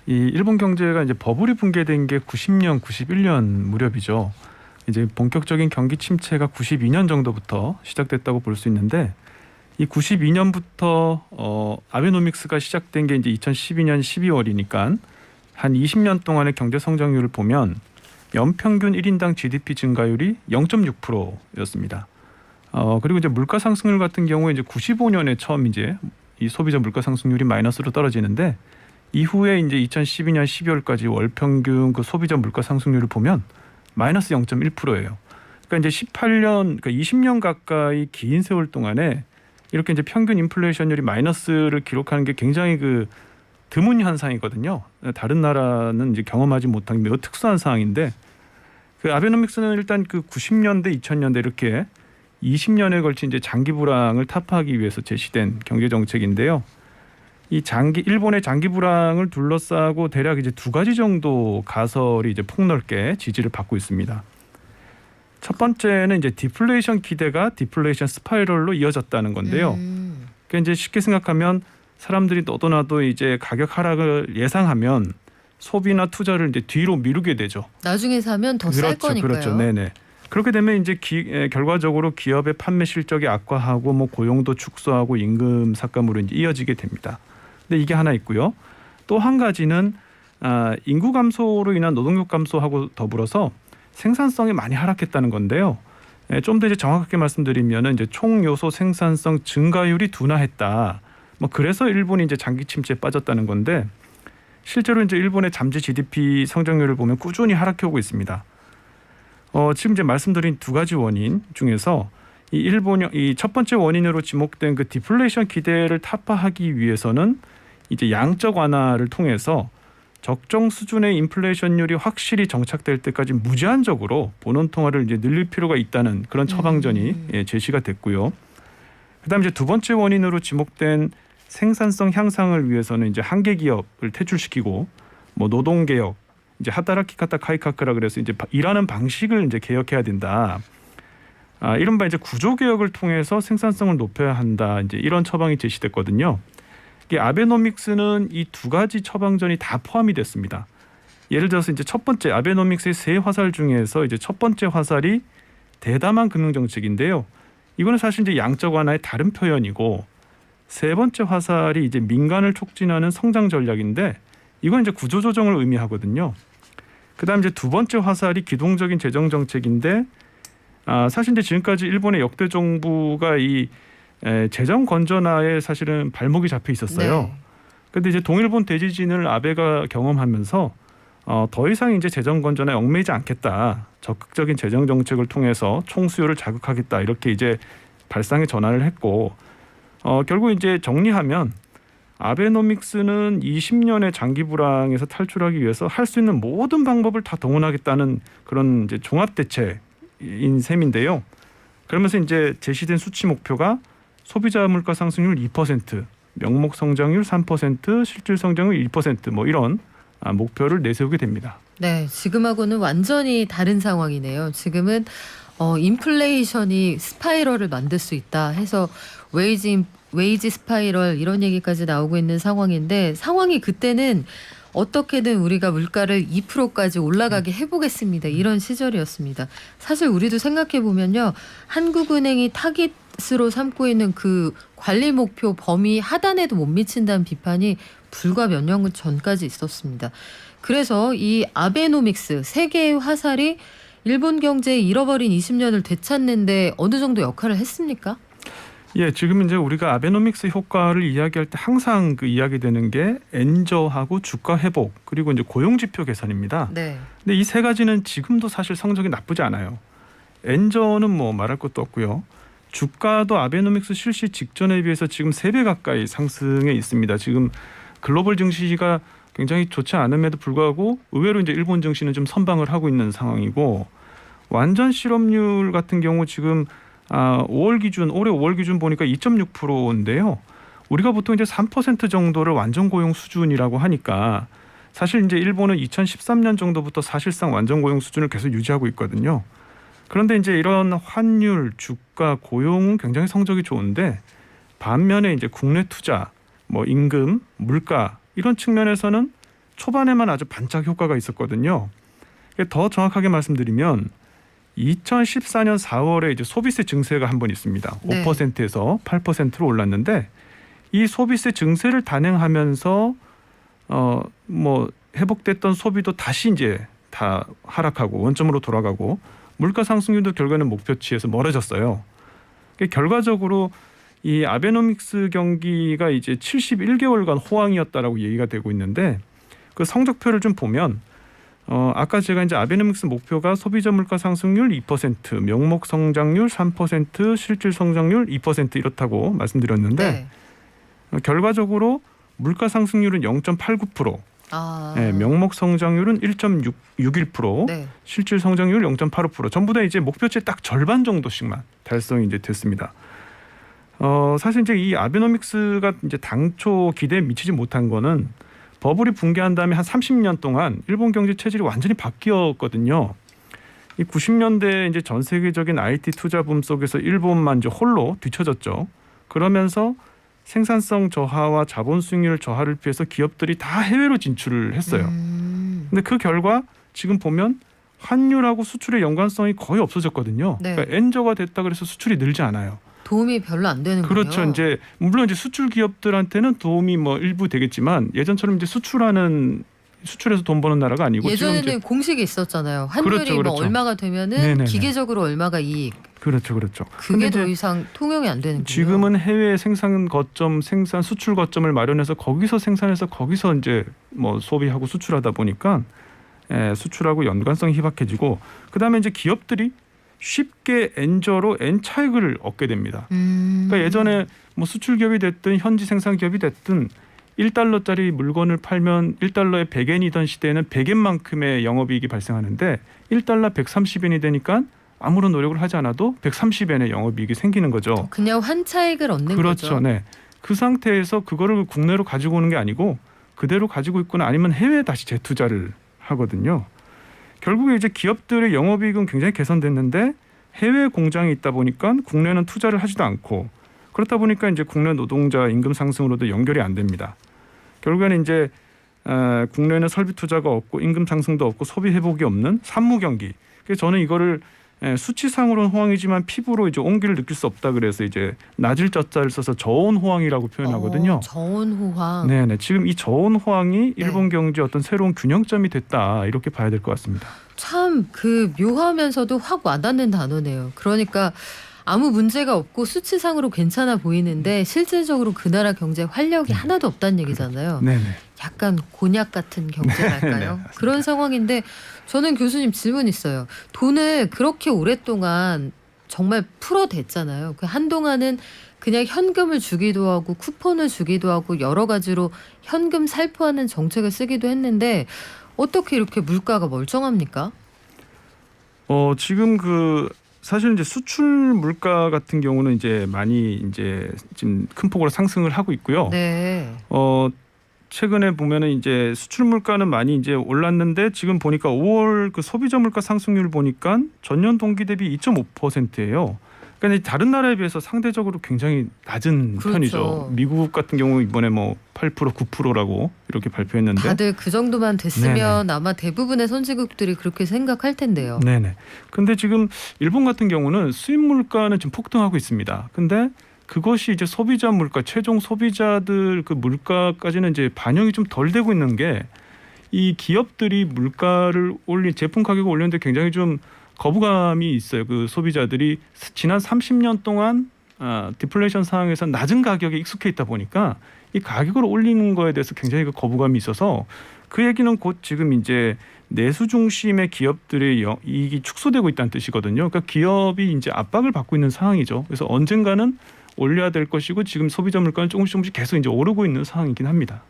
이 일본 경제가 이제 버블이 붕괴된 게 90년, 91년 무렵이죠. 이제 본격적인 경기 침체가 92년 정도부터 시작됐다고 볼 수 있는데, 이 92년부터 아베노믹스가 시작된 게 이제 2012년 12월이니까 한 20년 동안의 경제 성장률을 보면 연평균 1인당 GDP 증가율이 0.6%였습니다. 그리고 이제 물가 상승률 같은 경우에 이제 95년에 처음 이제 이 소비자 물가 상승률이 마이너스로 떨어지는데, 이후에 이제 2012년 12월까지 월 평균 소비자 물가 상승률을 보면 마이너스 0.1%예요. 그러니까 이제 18년, 그러니까 20년 가까이 긴 세월 동안에 이렇게 이제 평균 인플레이션율이 마이너스를 기록하는 게 굉장히 드문 현상이거든요. 다른 나라는 이제 경험하지 못한 매우 특수한 상황인데, 아베노믹스는 일단 90년대, 2000년대 이렇게 20년에 걸친 이제 장기 불황을 타파하기 위해서 제시된 경제 정책인데요. 일본의 장기 불황을 둘러싸고 대략 이제 두 가지 정도 가설이 이제 폭넓게 지지를 받고 있습니다. 첫 번째는 이제 디플레이션 기대가 디플레이션 스파이럴로 이어졌다는 건데요. 그러니까 이제 쉽게 생각하면 사람들이 너도 나도 이제 가격 하락을 예상하면 소비나 투자를 이제 뒤로 미루게 되죠. 나중에 사면 더 쌀 거니까요. 그렇죠. 네네. 그렇게 되면 이제 결과적으로 기업의 판매 실적이 악화하고 고용도 축소하고 임금 삭감으로 이제 이어지게 됩니다. 근데 이게 하나 있고요. 또 한 가지는 인구 감소로 인한 노동력 감소하고 더불어서 생산성이 많이 하락했다는 건데요. 좀 더 이제 정확하게 말씀드리면은 이제 총 요소 생산성 증가율이 둔화했다. 그래서 일본이 이제 장기 침체에 빠졌다는 건데, 실제로 이제 일본의 잠재 GDP 성장률을 보면 꾸준히 하락해 오고 있습니다. 지금 이제 말씀드린 두 가지 원인 중에서 이 일본형 이 첫 번째 원인으로 지목된 그 디플레이션 기대를 타파하기 위해서는 이제 양적 완화를 통해서 적정 수준의 인플레이션율이 확실히 정착될 때까지 무제한적으로 본원 통화를 이제 늘릴 필요가 있다는 그런 처방전이 제시가 됐고요. 그다음 이제 두 번째 원인으로 지목된 생산성 향상을 위해서는 이제 한계 기업을 퇴출시키고 뭐 노동 개혁, 이제 하다라키 카타 카이카크라 그래서 이제 일하는 방식을 이제 개혁해야 된다. 이른바 이제 구조 개혁을 통해서 생산성을 높여야 한다. 이제 이런 처방이 제시됐거든요. 이게 아베노믹스는 이 두 가지 처방전이 다 포함이 됐습니다. 예를 들어서 이제 첫 번째 아베노믹스의 세 화살 중에서 이제 첫 번째 화살이 대담한 금융 정책인데요. 이거는 사실 이제 양적 완화의 다른 표현이고 세 번째 화살이 이제 민간을 촉진하는 성장 전략인데 이건 이제 구조 조정을 의미하거든요. 그다음 이제 두 번째 화살이 기동적인 재정 정책인데 사실 이제 지금까지 일본의 역대 정부가 이 재정 건전화에 사실은 발목이 잡혀 있었어요. 그런데 이제 동일본 대지진을 아베가 경험하면서 더 이상 이제 재정 건전화에 얽매이지 않겠다. 적극적인 재정 정책을 통해서 총수요를 자극하겠다. 이렇게 이제 발상의 전환을 했고 결국 이제 정리하면 아베노믹스는 20년의 장기 불황에서 탈출하기 위해서 할 수 있는 모든 방법을 다 동원하겠다는 그런 이제 종합 대책인 셈인데요. 그러면서 이제 제시된 수치 목표가 소비자 물가 상승률 2%, 명목 성장률 3%, 실질 성장률 1% 뭐 이런 목표를 내세우게 됩니다. 네, 지금하고는 완전히 다른 상황이네요. 지금은 인플레이션이 스파이럴을 만들 수 있다 해서 웨이지 스파이럴 이런 얘기까지 나오고 있는 상황인데 상황이 그때는 어떻게든 우리가 물가를 2%까지 올라가게 해보겠습니다. 이런 시절이었습니다. 사실 우리도 생각해 보면요. 한국은행이 타깃으로 삼고 있는 그 관리 목표 범위 하단에도 못 미친다는 비판이 불과 몇 년 전까지 있었습니다. 그래서 이 아베노믹스 세 개의 화살이 일본 경제의 잃어버린 20년을 되찾는데 어느 정도 역할을 했습니까? 예, 지금 이제 우리가 아베노믹스 효과를 이야기할 때 항상 그 이야기되는 게 엔저하고 주가 회복 그리고 이제 고용 지표 개선입니다. 네. 근데 이 세 가지는 지금도 사실 성적이 나쁘지 않아요. 엔저는 뭐 말할 것도 없고요. 주가도 아베노믹스 실시 직전에 비해서 지금 3배 가까이 상승해 있습니다. 지금 글로벌 증시가 굉장히 좋지 않음에도 불구하고 의외로 이제 일본 증시는 좀 선방을 하고 있는 상황이고 완전 실업률 같은 경우 지금 5월 기준 올해 5월 기준 보니까 2.6%인데요. 우리가 보통 이제 3% 정도를 완전 고용 수준이라고 하니까 사실 이제 일본은 2013년 정도부터 사실상 완전 고용 수준을 계속 유지하고 있거든요. 그런데 이제 이런 환율, 주가, 고용은 굉장히 성적이 좋은데 반면에 이제 국내 투자, 뭐 임금, 물가 이런 측면에서는 초반에만 아주 반짝 효과가 있었거든요. 더 정확하게 말씀드리면 2014년 4월에 이제 소비세 증세가 한 번 있습니다. 네. 5%에서 8%로 올랐는데 이 소비세 증세를 단행하면서 뭐 회복됐던 소비도 다시 이제 다 하락하고 원점으로 돌아가고 물가 상승률도 결과는 목표치에서 멀어졌어요. 결과적으로 이 아베노믹스 경기가 이제 71개월간 호황이었다라고 얘기가 되고 있는데 그 성적표를 좀 보면 아까 제가 이제 아베노믹스 목표가 소비자 물가 상승률 2%, 명목 성장률 3%, 실질 성장률 2% 이렇다고 말씀드렸는데 결과적으로 물가 상승률은 0.89%, 네, 명목 성장률은 1.61%, 네. 실질 성장률 0.85%, 전부 다 이제 목표치 딱 절반 정도씩만 달성이 이제 됐습니다. 사실 이제 이 아베노믹스가 이제 당초 기대에 미치지 못한 거는 버블이 붕괴한 다음에 한 30년 동안 일본 경제 체질이 완전히 바뀌었거든요. 이 90년대 이제 전 세계적인 IT 투자 붐 속에서 일본만 이제 홀로 뒤처졌죠. 그러면서 생산성 저하와 자본 수익률 저하를 피해서 기업들이 다 해외로 진출을 했어요. 근데 그 결과 지금 보면 환율하고 수출의 연관성이 거의 없어졌거든요. 네. 그러니까 엔저가 됐다 그래서 수출이 늘지 않아요. 도움이 별로 안 되는 거예요. 그렇죠. 이제 물론 이제 수출 기업들한테는 도움이 뭐 일부 되겠지만 예전처럼 이제 수출해서 돈 버는 나라가 아니고 예전에는 지금 이제 공식이 있었잖아요. 환율이 그렇죠. 뭐 얼마가 되면은 네네네. 기계적으로 얼마가 이익. 그렇죠. 그게 근데 더 이제 이상 통용이 안 되는 거예요. 지금은 해외 생산 수출 거점을 마련해서 거기서 생산해서 거기서 이제 뭐 소비하고 수출하다 보니까 수출하고 연관성이 희박해지고 그다음에 이제 기업들이 쉽게 N저로 N 차익을 얻게 됩니다. 그러니까 예전에 뭐 수출 기업이 됐든 현지 생산 기업이 됐든 1달러짜리 물건을 팔면 1달러에 100엔이던 시대에는 100엔만큼의 영업이익이 발생하는데 1달러 130엔이 되니까 아무런 노력을 하지 않아도 130엔의 영업이익이 생기는 거죠. 그냥 환차익을 얻는 그렇죠. 거죠. 네. 그 상태에서 그거를 국내로 가지고 오는 게 아니고 그대로 가지고 있거나 아니면 해외에 다시 재투자를 하거든요. 결국에 이제 기업들의 영업이익은 굉장히 개선됐는데 해외 공장이 있다 보니까 국내는 투자를 하지도 않고 그렇다 보니까 이제 국내 노동자 임금 상승으로도 연결이 안 됩니다. 결국에는 이제 국내는 설비 투자가 없고 임금 상승도 없고 소비 회복이 없는 산무 경기. 그래서 저는 이거를 수치상으로는 호황이지만 피부로 이제 온기를 느낄 수 없다 그래서 이제 낮을 젖자를 써서 저온 호황이라고 표현하거든요. 저온 호황. 네네. 지금 이 저온 호황이 일본 경제 어떤 새로운 균형점이 됐다 이렇게 봐야 될 것 같습니다. 참 그 묘하면서도 확 와닿는 단어네요. 그러니까 아무 문제가 없고 수치상으로 괜찮아 보이는데 실질적으로 그 나라 경제 활력이 하나도 없다는 얘기잖아요. 네네. 약간 곤약 같은 경제랄까요? 네, 그런 상황인데 저는 교수님 질문 있어요. 돈을 그렇게 오랫동안 정말 풀어댔잖아요. 그 한동안은 그냥 현금을 주기도 하고 쿠폰을 주기도 하고 여러 가지로 현금 살포하는 정책을 쓰기도 했는데 어떻게 이렇게 물가가 멀쩡합니까? 지금 사실 이제 수출 물가 같은 경우는 이제 많이 이제 지금 큰 폭으로 상승을 하고 있고요. 네. 최근에 보면은 이제 수출 물가는 많이 이제 올랐는데 지금 보니까 5월 그 소비자 물가 상승률 보니까 전년 동기 대비 2.5%예요. 그러니까 다른 나라에 비해서 상대적으로 굉장히 낮은 그렇죠. 편이죠. 미국 같은 경우 이번에 뭐 8% 9%라고 이렇게 발표했는데 다들 그 정도만 됐으면 아마 대부분의 선진국들이 그렇게 생각할 텐데요. 네네. 근데 지금 일본 같은 경우는 수입 물가는 지금 폭등하고 있습니다. 근데 그것이 이제 소비자 물가, 최종 소비자들 그 물가까지는 이제 반영이 좀 덜 되고 있는 게 이 기업들이 물가를 제품 가격을 올렸는데 굉장히 좀 거부감이 있어요. 그 소비자들이 지난 30년 동안 디플레이션 상황에서 낮은 가격에 익숙해 있다 보니까 이 가격을 올리는 거에 대해서 굉장히 그 거부감이 있어서 그 얘기는 곧 지금 이제 내수 중심의 기업들의 이익이 축소되고 있다는 뜻이거든요. 그러니까 기업이 이제 압박을 받고 있는 상황이죠. 그래서 언젠가는 올려야 될 것이고 지금 소비자 물가는 조금씩 계속 이제 오르고 있는 상황이긴 합니다.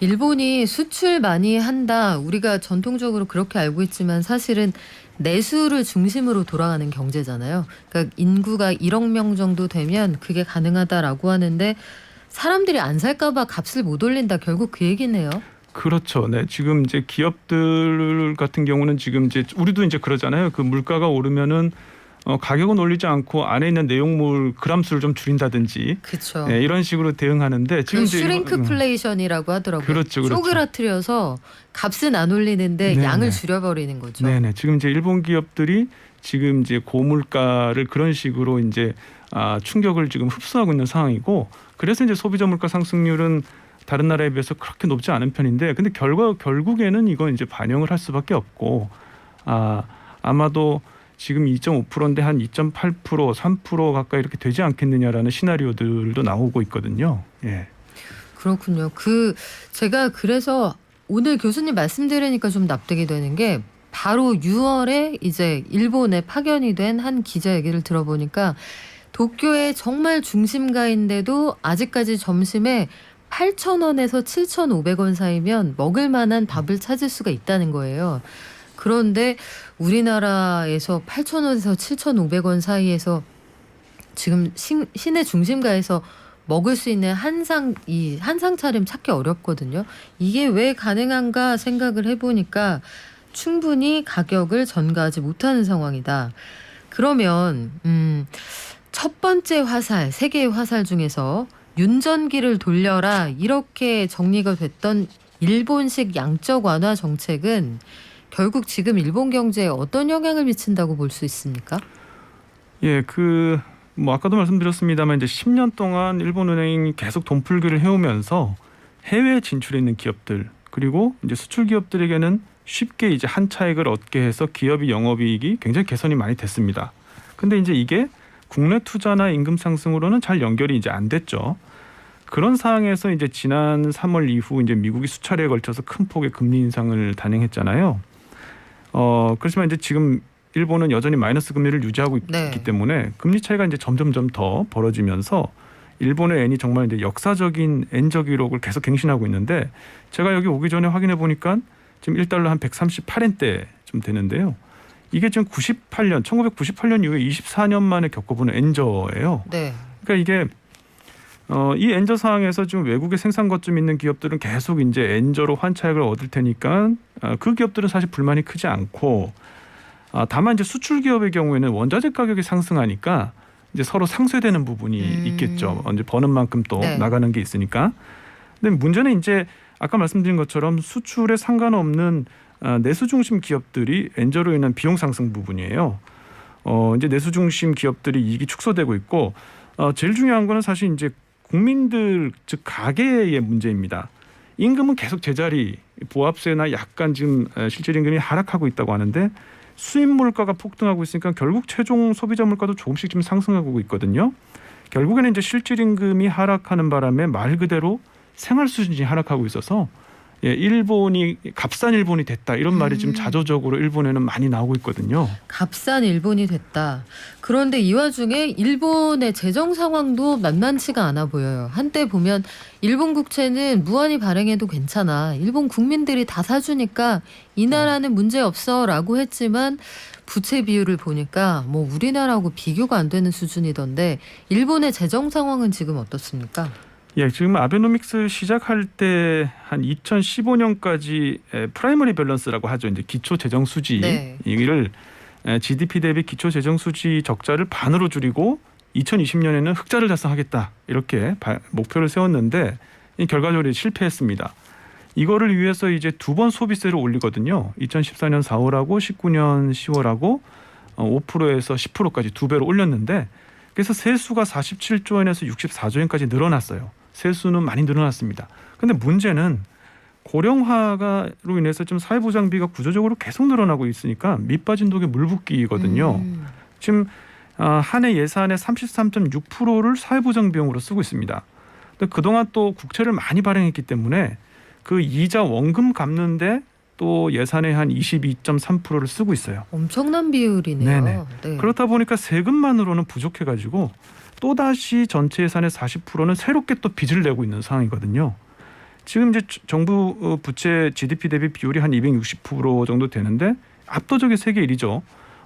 일본이 수출 많이 한다. 우리가 전통적으로 그렇게 알고 있지만 사실은 내수를 중심으로 돌아가는 경제잖아요. 그러니까 인구가 1억 명 정도 되면 그게 가능하다라고 하는데 사람들이 안 살까 봐 값을 못 올린다. 결국 그 얘기네요. 그렇죠. 네. 지금 이제 기업들 같은 경우는 지금 이제 우리도 이제 그러잖아요. 그 물가가 오르면은 가격은 올리지 않고 안에 있는 내용물 그람수를 좀 줄인다든지 그렇죠. 네, 이런 식으로 대응하는데 지금 그 이제 슈링크플레이션이라고 하더라고요. 그렇죠. 쪼그라뜨려서 값은 안 올리는데 네네. 양을 줄여버리는 거죠. 네네. 지금 이제 일본 기업들이 지금 이제 고물가를 그런 식으로 이제 충격을 지금 흡수하고 있는 상황이고 그래서 이제 소비자 물가 상승률은 다른 나라에 비해서 그렇게 높지 않은 편인데 근데 결국에는 이건 이제 반영을 할 수밖에 없고 아마도 지금 2.5%인데 한 2.8%, 3% 가까이 이렇게 되지 않겠느냐라는 시나리오들도 나오고 있거든요. 예. 그렇군요. 제가 그래서 오늘 교수님 말씀 들으니까 좀 납득이 되는 게 바로 6월에 이제 일본에 파견이 된 한 기자 얘기를 들어보니까 도쿄의 정말 중심가인데도 아직까지 점심에 8,000원에서 7,500원 사이면 먹을 만한 밥을 찾을 수가 있다는 거예요. 그런데 우리나라에서 8,000원에서 7,500원 사이에서 지금 시내 중심가에서 먹을 수 있는 한상 차림 찾기 어렵거든요. 이게 왜 가능한가 생각을 해보니까 충분히 가격을 전가하지 못하는 상황이다. 그러면 첫 번째 화살, 세계의 화살 중에서 윤전기를 돌려라 이렇게 정리가 됐던 일본식 양적 완화 정책은 결국 지금 일본 경제에 어떤 영향을 미친다고 볼 수 있습니까? 예, 뭐 아까도 말씀드렸습니다만 이제 10년 동안 일본은행이 계속 돈 풀기를 해오면서 해외 진출해 있는 기업들 그리고 이제 수출 기업들에게는 쉽게 이제 한 차익을 얻게 해서 기업의 영업이익이 굉장히 개선이 많이 됐습니다. 근데 이제 이게 국내 투자나 임금 상승으로는 잘 연결이 이제 안 됐죠. 그런 상황에서 이제 지난 3월 이후 이제 미국이 수차례에 걸쳐서 큰 폭의 금리 인상을 단행했잖아요. 그렇지만 이제 지금 일본은 여전히 마이너스 금리를 유지하고 네. 있기 때문에 금리 차이가 이제 점점점 더 벌어지면서 일본의 엔이 정말 이제 역사적인 엔저 기록을 계속 갱신하고 있는데 제가 여기 오기 전에 확인해 보니까 지금 1달러 한 138엔대 좀 되는데요. 이게 지금 1998년 이후에 24년 만에 겪어보는 엔저예요. 네. 그러니까 이게 이 엔저 상황에서 지금 외국에 생산 거점 있는 기업들은 계속 이제 엔저로 환차익을 얻을 테니까 그 기업들은 사실 불만이 크지 않고 다만 이제 수출 기업의 경우에는 원자재 가격이 상승하니까 이제 서로 상쇄되는 부분이 있겠죠. 이제 버는 만큼 또 네. 나가는 게 있으니까. 근데 문제는 이제 아까 말씀드린 것처럼 수출에 상관없는 내수 중심 기업들이 엔저로 인한 비용 상승 부분이에요. 이제 내수 중심 기업들이 이익이 축소되고 있고 제일 중요한 거는 사실 이제 국민들 즉 가계의 문제입니다. 임금은 계속 제자리, 보합세나 약간 지금 실질 임금이 하락하고 있다고 하는데 수입 물가가 폭등하고 있으니까 결국 최종 소비자 물가도 조금씩 지금 상승하고 있거든요. 결국에는 이제 실질 임금이 하락하는 바람에 말 그대로 생활 수준이 하락하고 있어서 일본이 값싼 일본이 됐다 이런 말이 지금 자조적으로 일본에는 많이 나오고 있거든요. 값싼 일본이 됐다. 그런데 이 와중에 일본의 재정 상황도 만만치가 않아 보여요. 한때 보면 일본 국채는 무한히 발행해도 괜찮아. 일본 국민들이 다 사주니까 이 나라는 문제 없어라고 했지만 부채 비율을 보니까 뭐 우리나라하고 비교가 안 되는 수준이던데 일본의 재정 상황은 지금 어떻습니까? 예, 지금 아베노믹스 시작할 때 한 2015년까지 프라이머리 밸런스라고 하죠. 이제 기초 재정 수지 네. 이를 GDP 대비 기초 재정 수지 적자를 반으로 줄이고 2020년에는 흑자를 달성하겠다 이렇게 목표를 세웠는데 결과적으로 실패했습니다. 이거를 위해서 이제 두 번 소비세를 올리거든요. 2014년 4월하고 19년 10월하고 5%에서 10%까지 두 배로 올렸는데 그래서 세수가 47조 원에서 64조 원까지 늘어났어요. 세수는 많이 늘어났습니다. 그런데 문제는 고령화로 인해서 좀 사회보장비가 구조적으로 계속 늘어나고 있으니까 밑빠진 독에 물 붓기거든요. 지금 한 해 예산의 33.6%를 사회보장 비용으로 쓰고 있습니다. 근데 그동안 또 국채를 많이 발행했기 때문에 그 이자 원금 갚는데 또 예산의 한 22.3%를 쓰고 있어요. 엄청난 비율이네요. 네네. 네. 그렇다 보니까 세금만으로는 부족해가지고 또다시 전체 예산의 40%는 새롭게 또 빚을 내고 있는 상황이거든요. 지금 이제 정부 부채 GDP 대비 비율이 한 260% 정도 되는데 압도적인 세계 1위죠.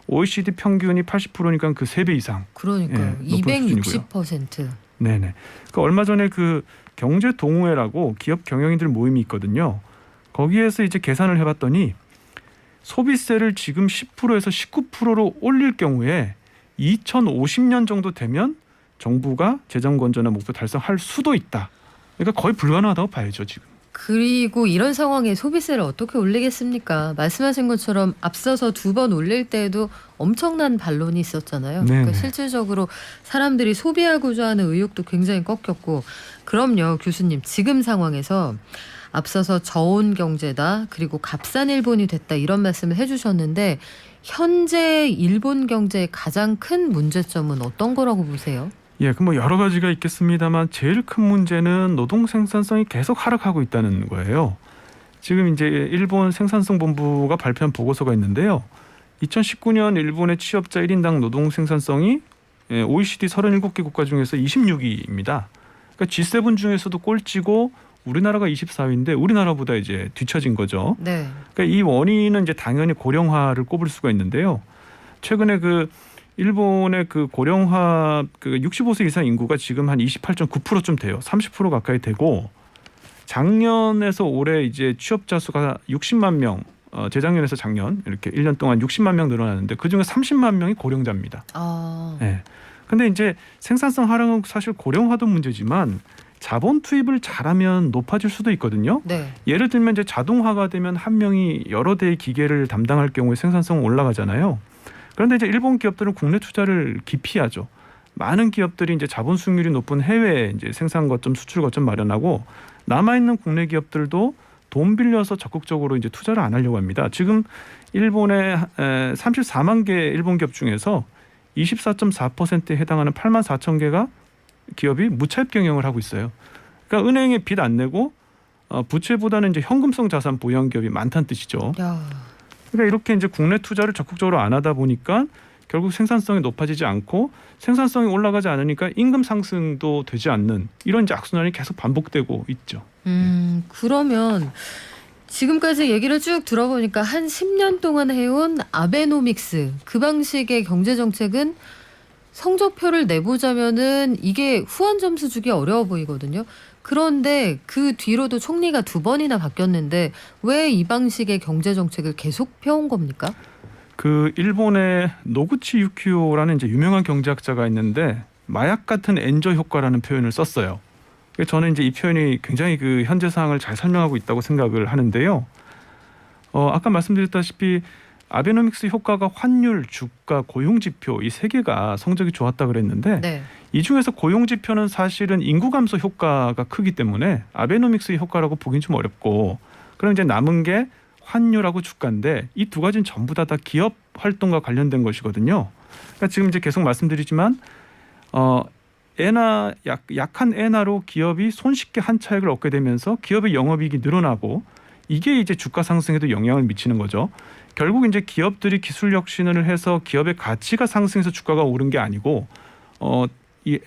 OECD 평균이 80%니까 그 3배 이상. 그러니까요. 예, 높은 260%. 네네. 그러니까 얼마 전에 그 경제 동호회라고 기업 경영인들 모임이 있거든요. 거기에서 이제 계산을 해봤더니 소비세를 지금 10%에서 19%로 올릴 경우에 2050년 정도 되면 정부가 재정 건전화 목표 달성할 수도 있다. 그러니까 거의 불가능하다고 봐야죠 지금. 그리고 이런 상황에 소비세를 어떻게 올리겠습니까? 말씀하신 것처럼 앞서서 두 번 올릴 때에도 엄청난 반론이 있었잖아요. 그러니까 실질적으로 사람들이 소비하고자 하는 의욕도 굉장히 꺾였고 그럼요. 교수님 지금 상황에서 앞서서 저온 경제다 그리고 값싼 일본이 됐다 이런 말씀을 해주셨는데 현재 일본 경제의 가장 큰 문제점은 어떤 거라고 보세요? 예, 그 뭐 여러 가지가 있겠습니다만 제일 큰 문제는 노동 생산성이 계속 하락하고 있다는 거예요. 지금 이제 일본 생산성본부가 발표한 보고서가 있는데요. 2019년 일본의 취업자 1인당 노동 생산성이 OECD 37개 국가 중에서 26위입니다. 그러니까 G7 중에서도 꼴찌고 우리나라가 24위인데 우리나라보다 이제 뒤처진 거죠. 네. 그러니까 이 원인은 이제 당연히 고령화를 꼽을 수가 있는데요. 최근에 그 일본의 그 고령화 그 65세 이상 인구가 지금 한 28.9%좀 돼요. 30% 가까이 되고 작년에서 올해 이제 취업자 수가 60만 명, 재작년에서 작년 이렇게 1년 동안 60만 명 늘어났는데 그중에 30만 명이 고령자입니다. 네. 근데 이제 생산성 하락은 사실 고령화도 문제지만 자본 투입을 잘하면 높아질 수도 있거든요. 네. 예를 들면 이제 자동화가 되면 한 명이 여러 대의 기계를 담당할 경우에 생산성은 올라가잖아요. 그런데 이제 일본 기업들은 국내 투자를 기피하죠. 많은 기업들이 이제 자본 수익률이 높은 해외 이제 생산 거점, 수출 거점 마련하고 남아 있는 국내 기업들도 돈 빌려서 적극적으로 이제 투자를 안 하려고 합니다. 지금 일본의 34만 개 일본 기업 중에서 24.4%에 해당하는 8만 4천 개가 기업이 무차입 경영을 하고 있어요. 그러니까 은행에 빚 안 내고 부채보다는 이제 현금성 자산 보유한 기업이 많다는 뜻이죠. 야. 그러니까 이렇게 이제 국내 투자를 적극적으로 안 하다 보니까 결국 생산성이 높아지지 않고 생산성이 올라가지 않으니까 임금 상승도 되지 않는 이런 이제 악순환이 계속 반복되고 있죠. 그러면 지금까지 얘기를 쭉 들어보니까 한 10년 동안 해온 아베노믹스 그 방식의 경제 정책은 성적표를 내보자면은 이게 후한 점수 주기 어려워 보이거든요. 그런데 그 뒤로도 총리가 2번이나 바뀌었는데 왜 이 방식의 경제 정책을 계속 펴온 겁니까? 그 일본의 노구치 유키오라는 이제 유명한 경제학자가 있는데 마약 같은 엔저 효과라는 표현을 썼어요. 저는 이제 이 표현이 굉장히 그 현재 상황을 잘 설명하고 있다고 생각을 하는데요. 아까 말씀드렸다시피 아베노믹스 효과가 환율, 주가, 고용 지표 이 세 개가 성적이 좋았다 그랬는데 네. 이 중에서 고용 지표는 사실은 인구 감소 효과가 크기 때문에 아베노믹스의 효과라고 보긴 좀 어렵고 그럼 이제 남은 게 환율하고 주가인데 이 두 가지는 전부 다 기업 활동과 관련된 것이거든요. 그러니까 지금 이제 계속 말씀드리지만 엔화 약한 엔화로 기업이 손쉽게 한 차익을 얻게 되면서 기업의 영업이익이 늘어나고 이게 이제 주가 상승에도 영향을 미치는 거죠. 결국 이제 기업들이 기술 혁신을 해서 기업의 가치가 상승해서 주가가 오른 게 아니고 이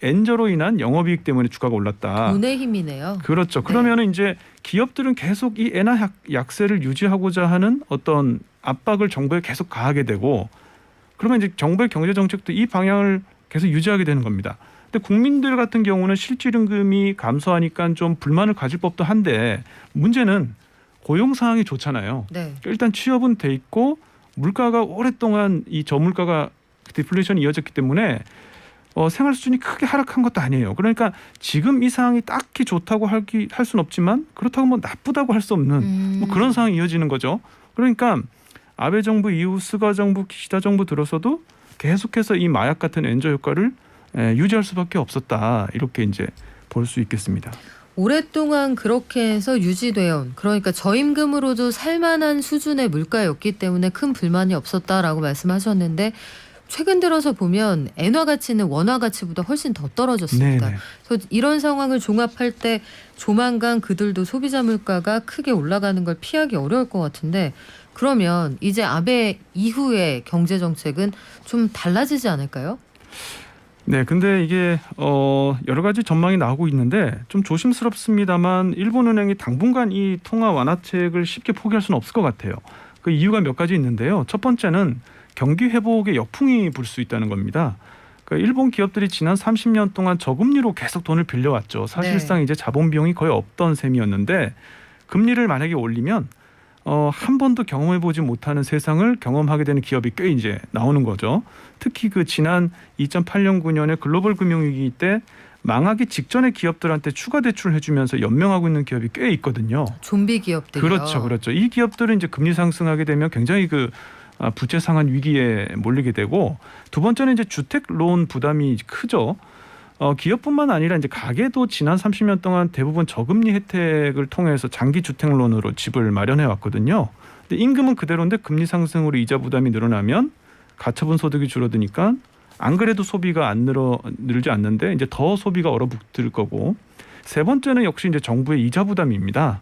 엔저로 인한 영업이익 때문에 주가가 올랐다. 돈의 힘이네요. 그렇죠. 그러면은 이제 기업들은 계속 이 엔화 약세를 유지하고자 하는 어떤 압박을 정부에 계속 가하게 되고 그러면 이제 정부의 경제 정책도 이 방향을 계속 유지하게 되는 겁니다. 근데 국민들 같은 경우는 실질임금이 감소하니까 좀 불만을 가질 법도 한데 문제는 고용 상황이 좋잖아요. 네. 일단 취업은 돼 있고 물가가 오랫동안 이 저물가가 디플레이션이 이어졌기 때문에 생활 수준이 크게 하락한 것도 아니에요. 그러니까 지금 이 상황이 딱히 좋다고 할 수는 없지만 그렇다고 뭐 나쁘다고 할 수 없는 뭐 그런 상황이 이어지는 거죠. 그러니까 아베 정부 이후 스가 정부, 기시다 정부 들어서도 계속해서 이 마약 같은 엔저 효과를 유지할 수밖에 없었다. 이렇게 이제 볼 수 있겠습니다. 오랫동안 그렇게 해서 유지되어 온 그러니까 저임금으로도 살만한 수준의 물가였기 때문에 큰 불만이 없었다라고 말씀하셨는데 최근 들어서 보면 엔화 가치는 원화 가치보다 훨씬 더 떨어졌습니다. 네네. 그래서 이런 상황을 종합할 때 조만간 그들도 소비자 물가가 크게 올라가는 걸 피하기 어려울 것 같은데 그러면 이제 아베 이후의 경제 정책은 좀 달라지지 않을까요? 네, 근데 이게 여러 가지 전망이 나오고 있는데 좀 조심스럽습니다만 일본은행이 당분간 이 통화 완화책을 쉽게 포기할 수는 없을 것 같아요. 그 이유가 몇 가지 있는데요. 첫 번째는 경기 회복에 역풍이 불 수 있다는 겁니다. 그러니까 일본 기업들이 지난 30년 동안 저금리로 계속 돈을 빌려왔죠. 사실상 네. 이제 자본 비용이 거의 없던 셈이었는데 금리를 만약에 올리면 한 번도 경험해보지 못하는 세상을 경험하게 되는 기업이 꽤 이제 나오는 거죠. 특히 그 지난 2008년 9년에 글로벌 금융위기 때 망하기 직전에 기업들한테 추가 대출을 해주면서 연명하고 있는 기업이 꽤 있거든요. 좀비 기업들이요. 그렇죠. 이 기업들은 이제 금리 상승하게 되면 굉장히 그 부채 상한 위기에 몰리게 되고 두 번째는 이제 주택 론 부담이 크죠. 기업뿐만 아니라 이제 가게도 지난 30년 동안 대부분 저금리 혜택을 통해서 장기 주택론으로 집을 마련해 왔거든요. 근데 임금은 그대로인데 금리 상승으로 이자 부담이 늘어나면 가처분 소득이 줄어드니까 안 그래도 소비가 안 늘지 않는데 이제 더 소비가 얼어붙을 거고 세 번째는 역시 이제 정부의 이자 부담입니다.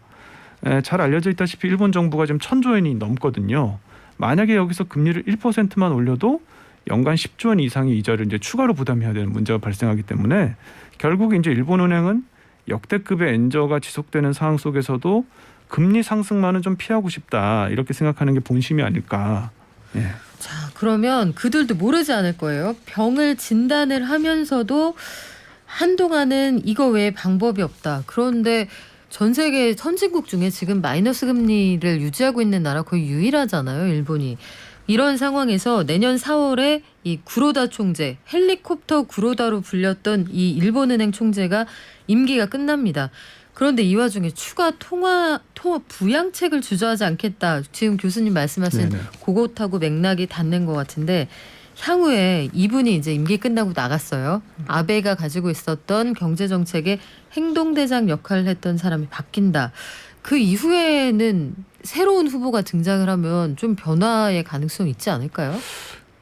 잘 알려져 있다시피 일본 정부가 지금 1,000조 원이 넘거든요. 만약에 여기서 금리를 1%만 올려도 연간 10조 원 이상의 이자를 이제 추가로 부담해야 되는 문제가 발생하기 때문에 결국 이제 일본은행은 역대급의 엔저가 지속되는 상황 속에서도 금리 상승만은 좀 피하고 싶다 이렇게 생각하는 게 본심이 아닐까. 예. 자, 그러면 그들도 모르지 않을 거예요. 병을 진단을 하면서도 한동안은 이거 외에 방법이 없다. 그런데 전 세계 선진국 중에 지금 마이너스 금리를 유지하고 있는 나라 거의 유일하잖아요, 일본이. 이런 상황에서 내년 4월에 이 구로다 총재, 헬리콥터 구로다로 불렸던 이 일본은행 총재가 임기가 끝납니다. 그런데 이 와중에 추가 통화 부양책을 주저하지 않겠다. 지금 교수님 말씀하신 네네. 그것하고 맥락이 닿는 것 같은데 향후에 이분이 이제 임기 끝나고 나갔어요. 아베가 가지고 있었던 경제정책의 행동대장 역할을 했던 사람이 바뀐다. 그 이후에는 새로운 후보가 등장을 하면 좀 변화의 가능성이 있지 않을까요?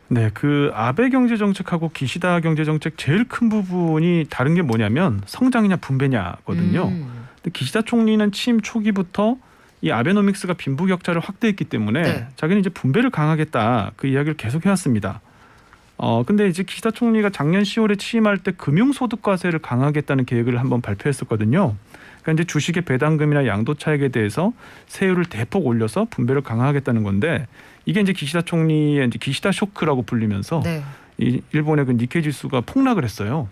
네, 그 아베 경제 정책하고 기시다 경제 정책 제일 큰 부분이 다른 게 뭐냐면 성장이냐 분배냐거든요. 근데 기시다 총리는 취임 초기부터 이 아베노믹스가 빈부격차를 확대했기 때문에 네. 자기는 이제 분배를 강하겠다 그 이야기를 계속 해왔습니다. 근데 이제 기시다 총리가 작년 10월에 취임할 때 금융소득과세를 강화하겠다는 계획을 한번 발표했었거든요. 그러니까 이제 주식의 배당금이나 양도 차익에 대해서 세율을 대폭 올려서 분배를 강화하겠다는 건데 이게 이제 기시다 총리의 이제 기시다 쇼크라고 불리면서 네. 이 일본의 그 니케이 지수가 폭락을 했어요.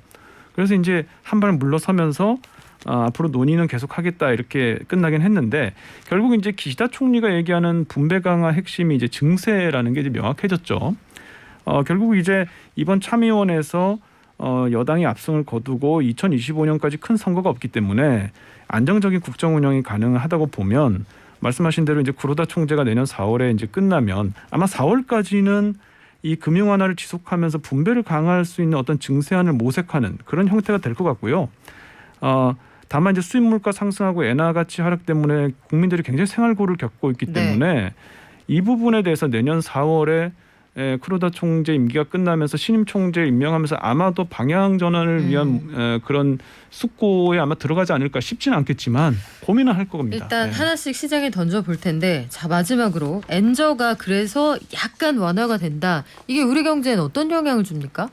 그래서 이제 한 발 물러서면서 앞으로 논의는 계속하겠다 이렇게 끝나긴 했는데 결국 이제 기시다 총리가 얘기하는 분배 강화 핵심이 이제 증세라는 게 이제 명확해졌죠. 결국 이제 이번 참의원에서 여당이 압승을 거두고 2025년까지 큰 선거가 없기 때문에 안정적인 국정 운영이 가능하다고 보면 말씀하신 대로 이제 구로다 총재가 내년 4월에 이제 끝나면 아마 4월까지는 이 금융 완화를 지속하면서 분배를 강화할 수 있는 어떤 증세안을 모색하는 그런 형태가 될 것 같고요. 다만 이제 수입 물가 상승하고 엔화 가치 하락 때문에 국민들이 굉장히 생활고를 겪고 있기 네. 때문에 이 부분에 대해서 내년 4월에 쿠로다 총재 임기가 끝나면서 신임 총재 임명하면서 아마도 방향 전환을 위한 그런 숙고에 아마 들어가지 않을까 싶지는 않겠지만 고민은 할 겁니다. 일단 네. 하나씩 시장에 던져볼 텐데 자 마지막으로 엔저가 그래서 약간 완화가 된다. 이게 우리 경제엔 어떤 영향을 줍니까?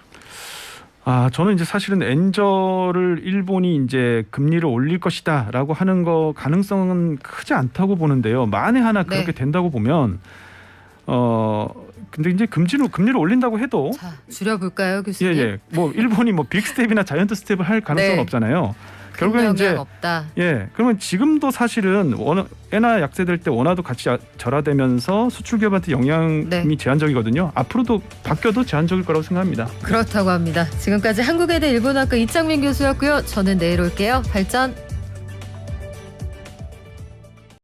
저는 이제 사실은 엔저를 일본이 이제 금리를 올릴 것이다라고 하는 거 가능성은 크지 않다고 보는데요. 만에 하나 그렇게 네. 된다고 보면 근데 이제 금리를 올린다고 해도 자 줄여볼까요, 교수님? 예. 뭐 일본이 뭐 빅스텝이나 자이언트 스텝을 할 가능성은 네. 없잖아요. 큰 결국엔 영향 이제 없다. 그러면 지금도 사실은 엔화 약세될 때 원화도 같이 절하되면서 수출 기업한테 영향이 네. 제한적이거든요. 앞으로도 바뀌어도 제한적일 거라고 생각합니다. 그렇다고 합니다. 지금까지 한국외대 일본어학과 이창민 교수였고요. 저는 내일 올게요. 발전.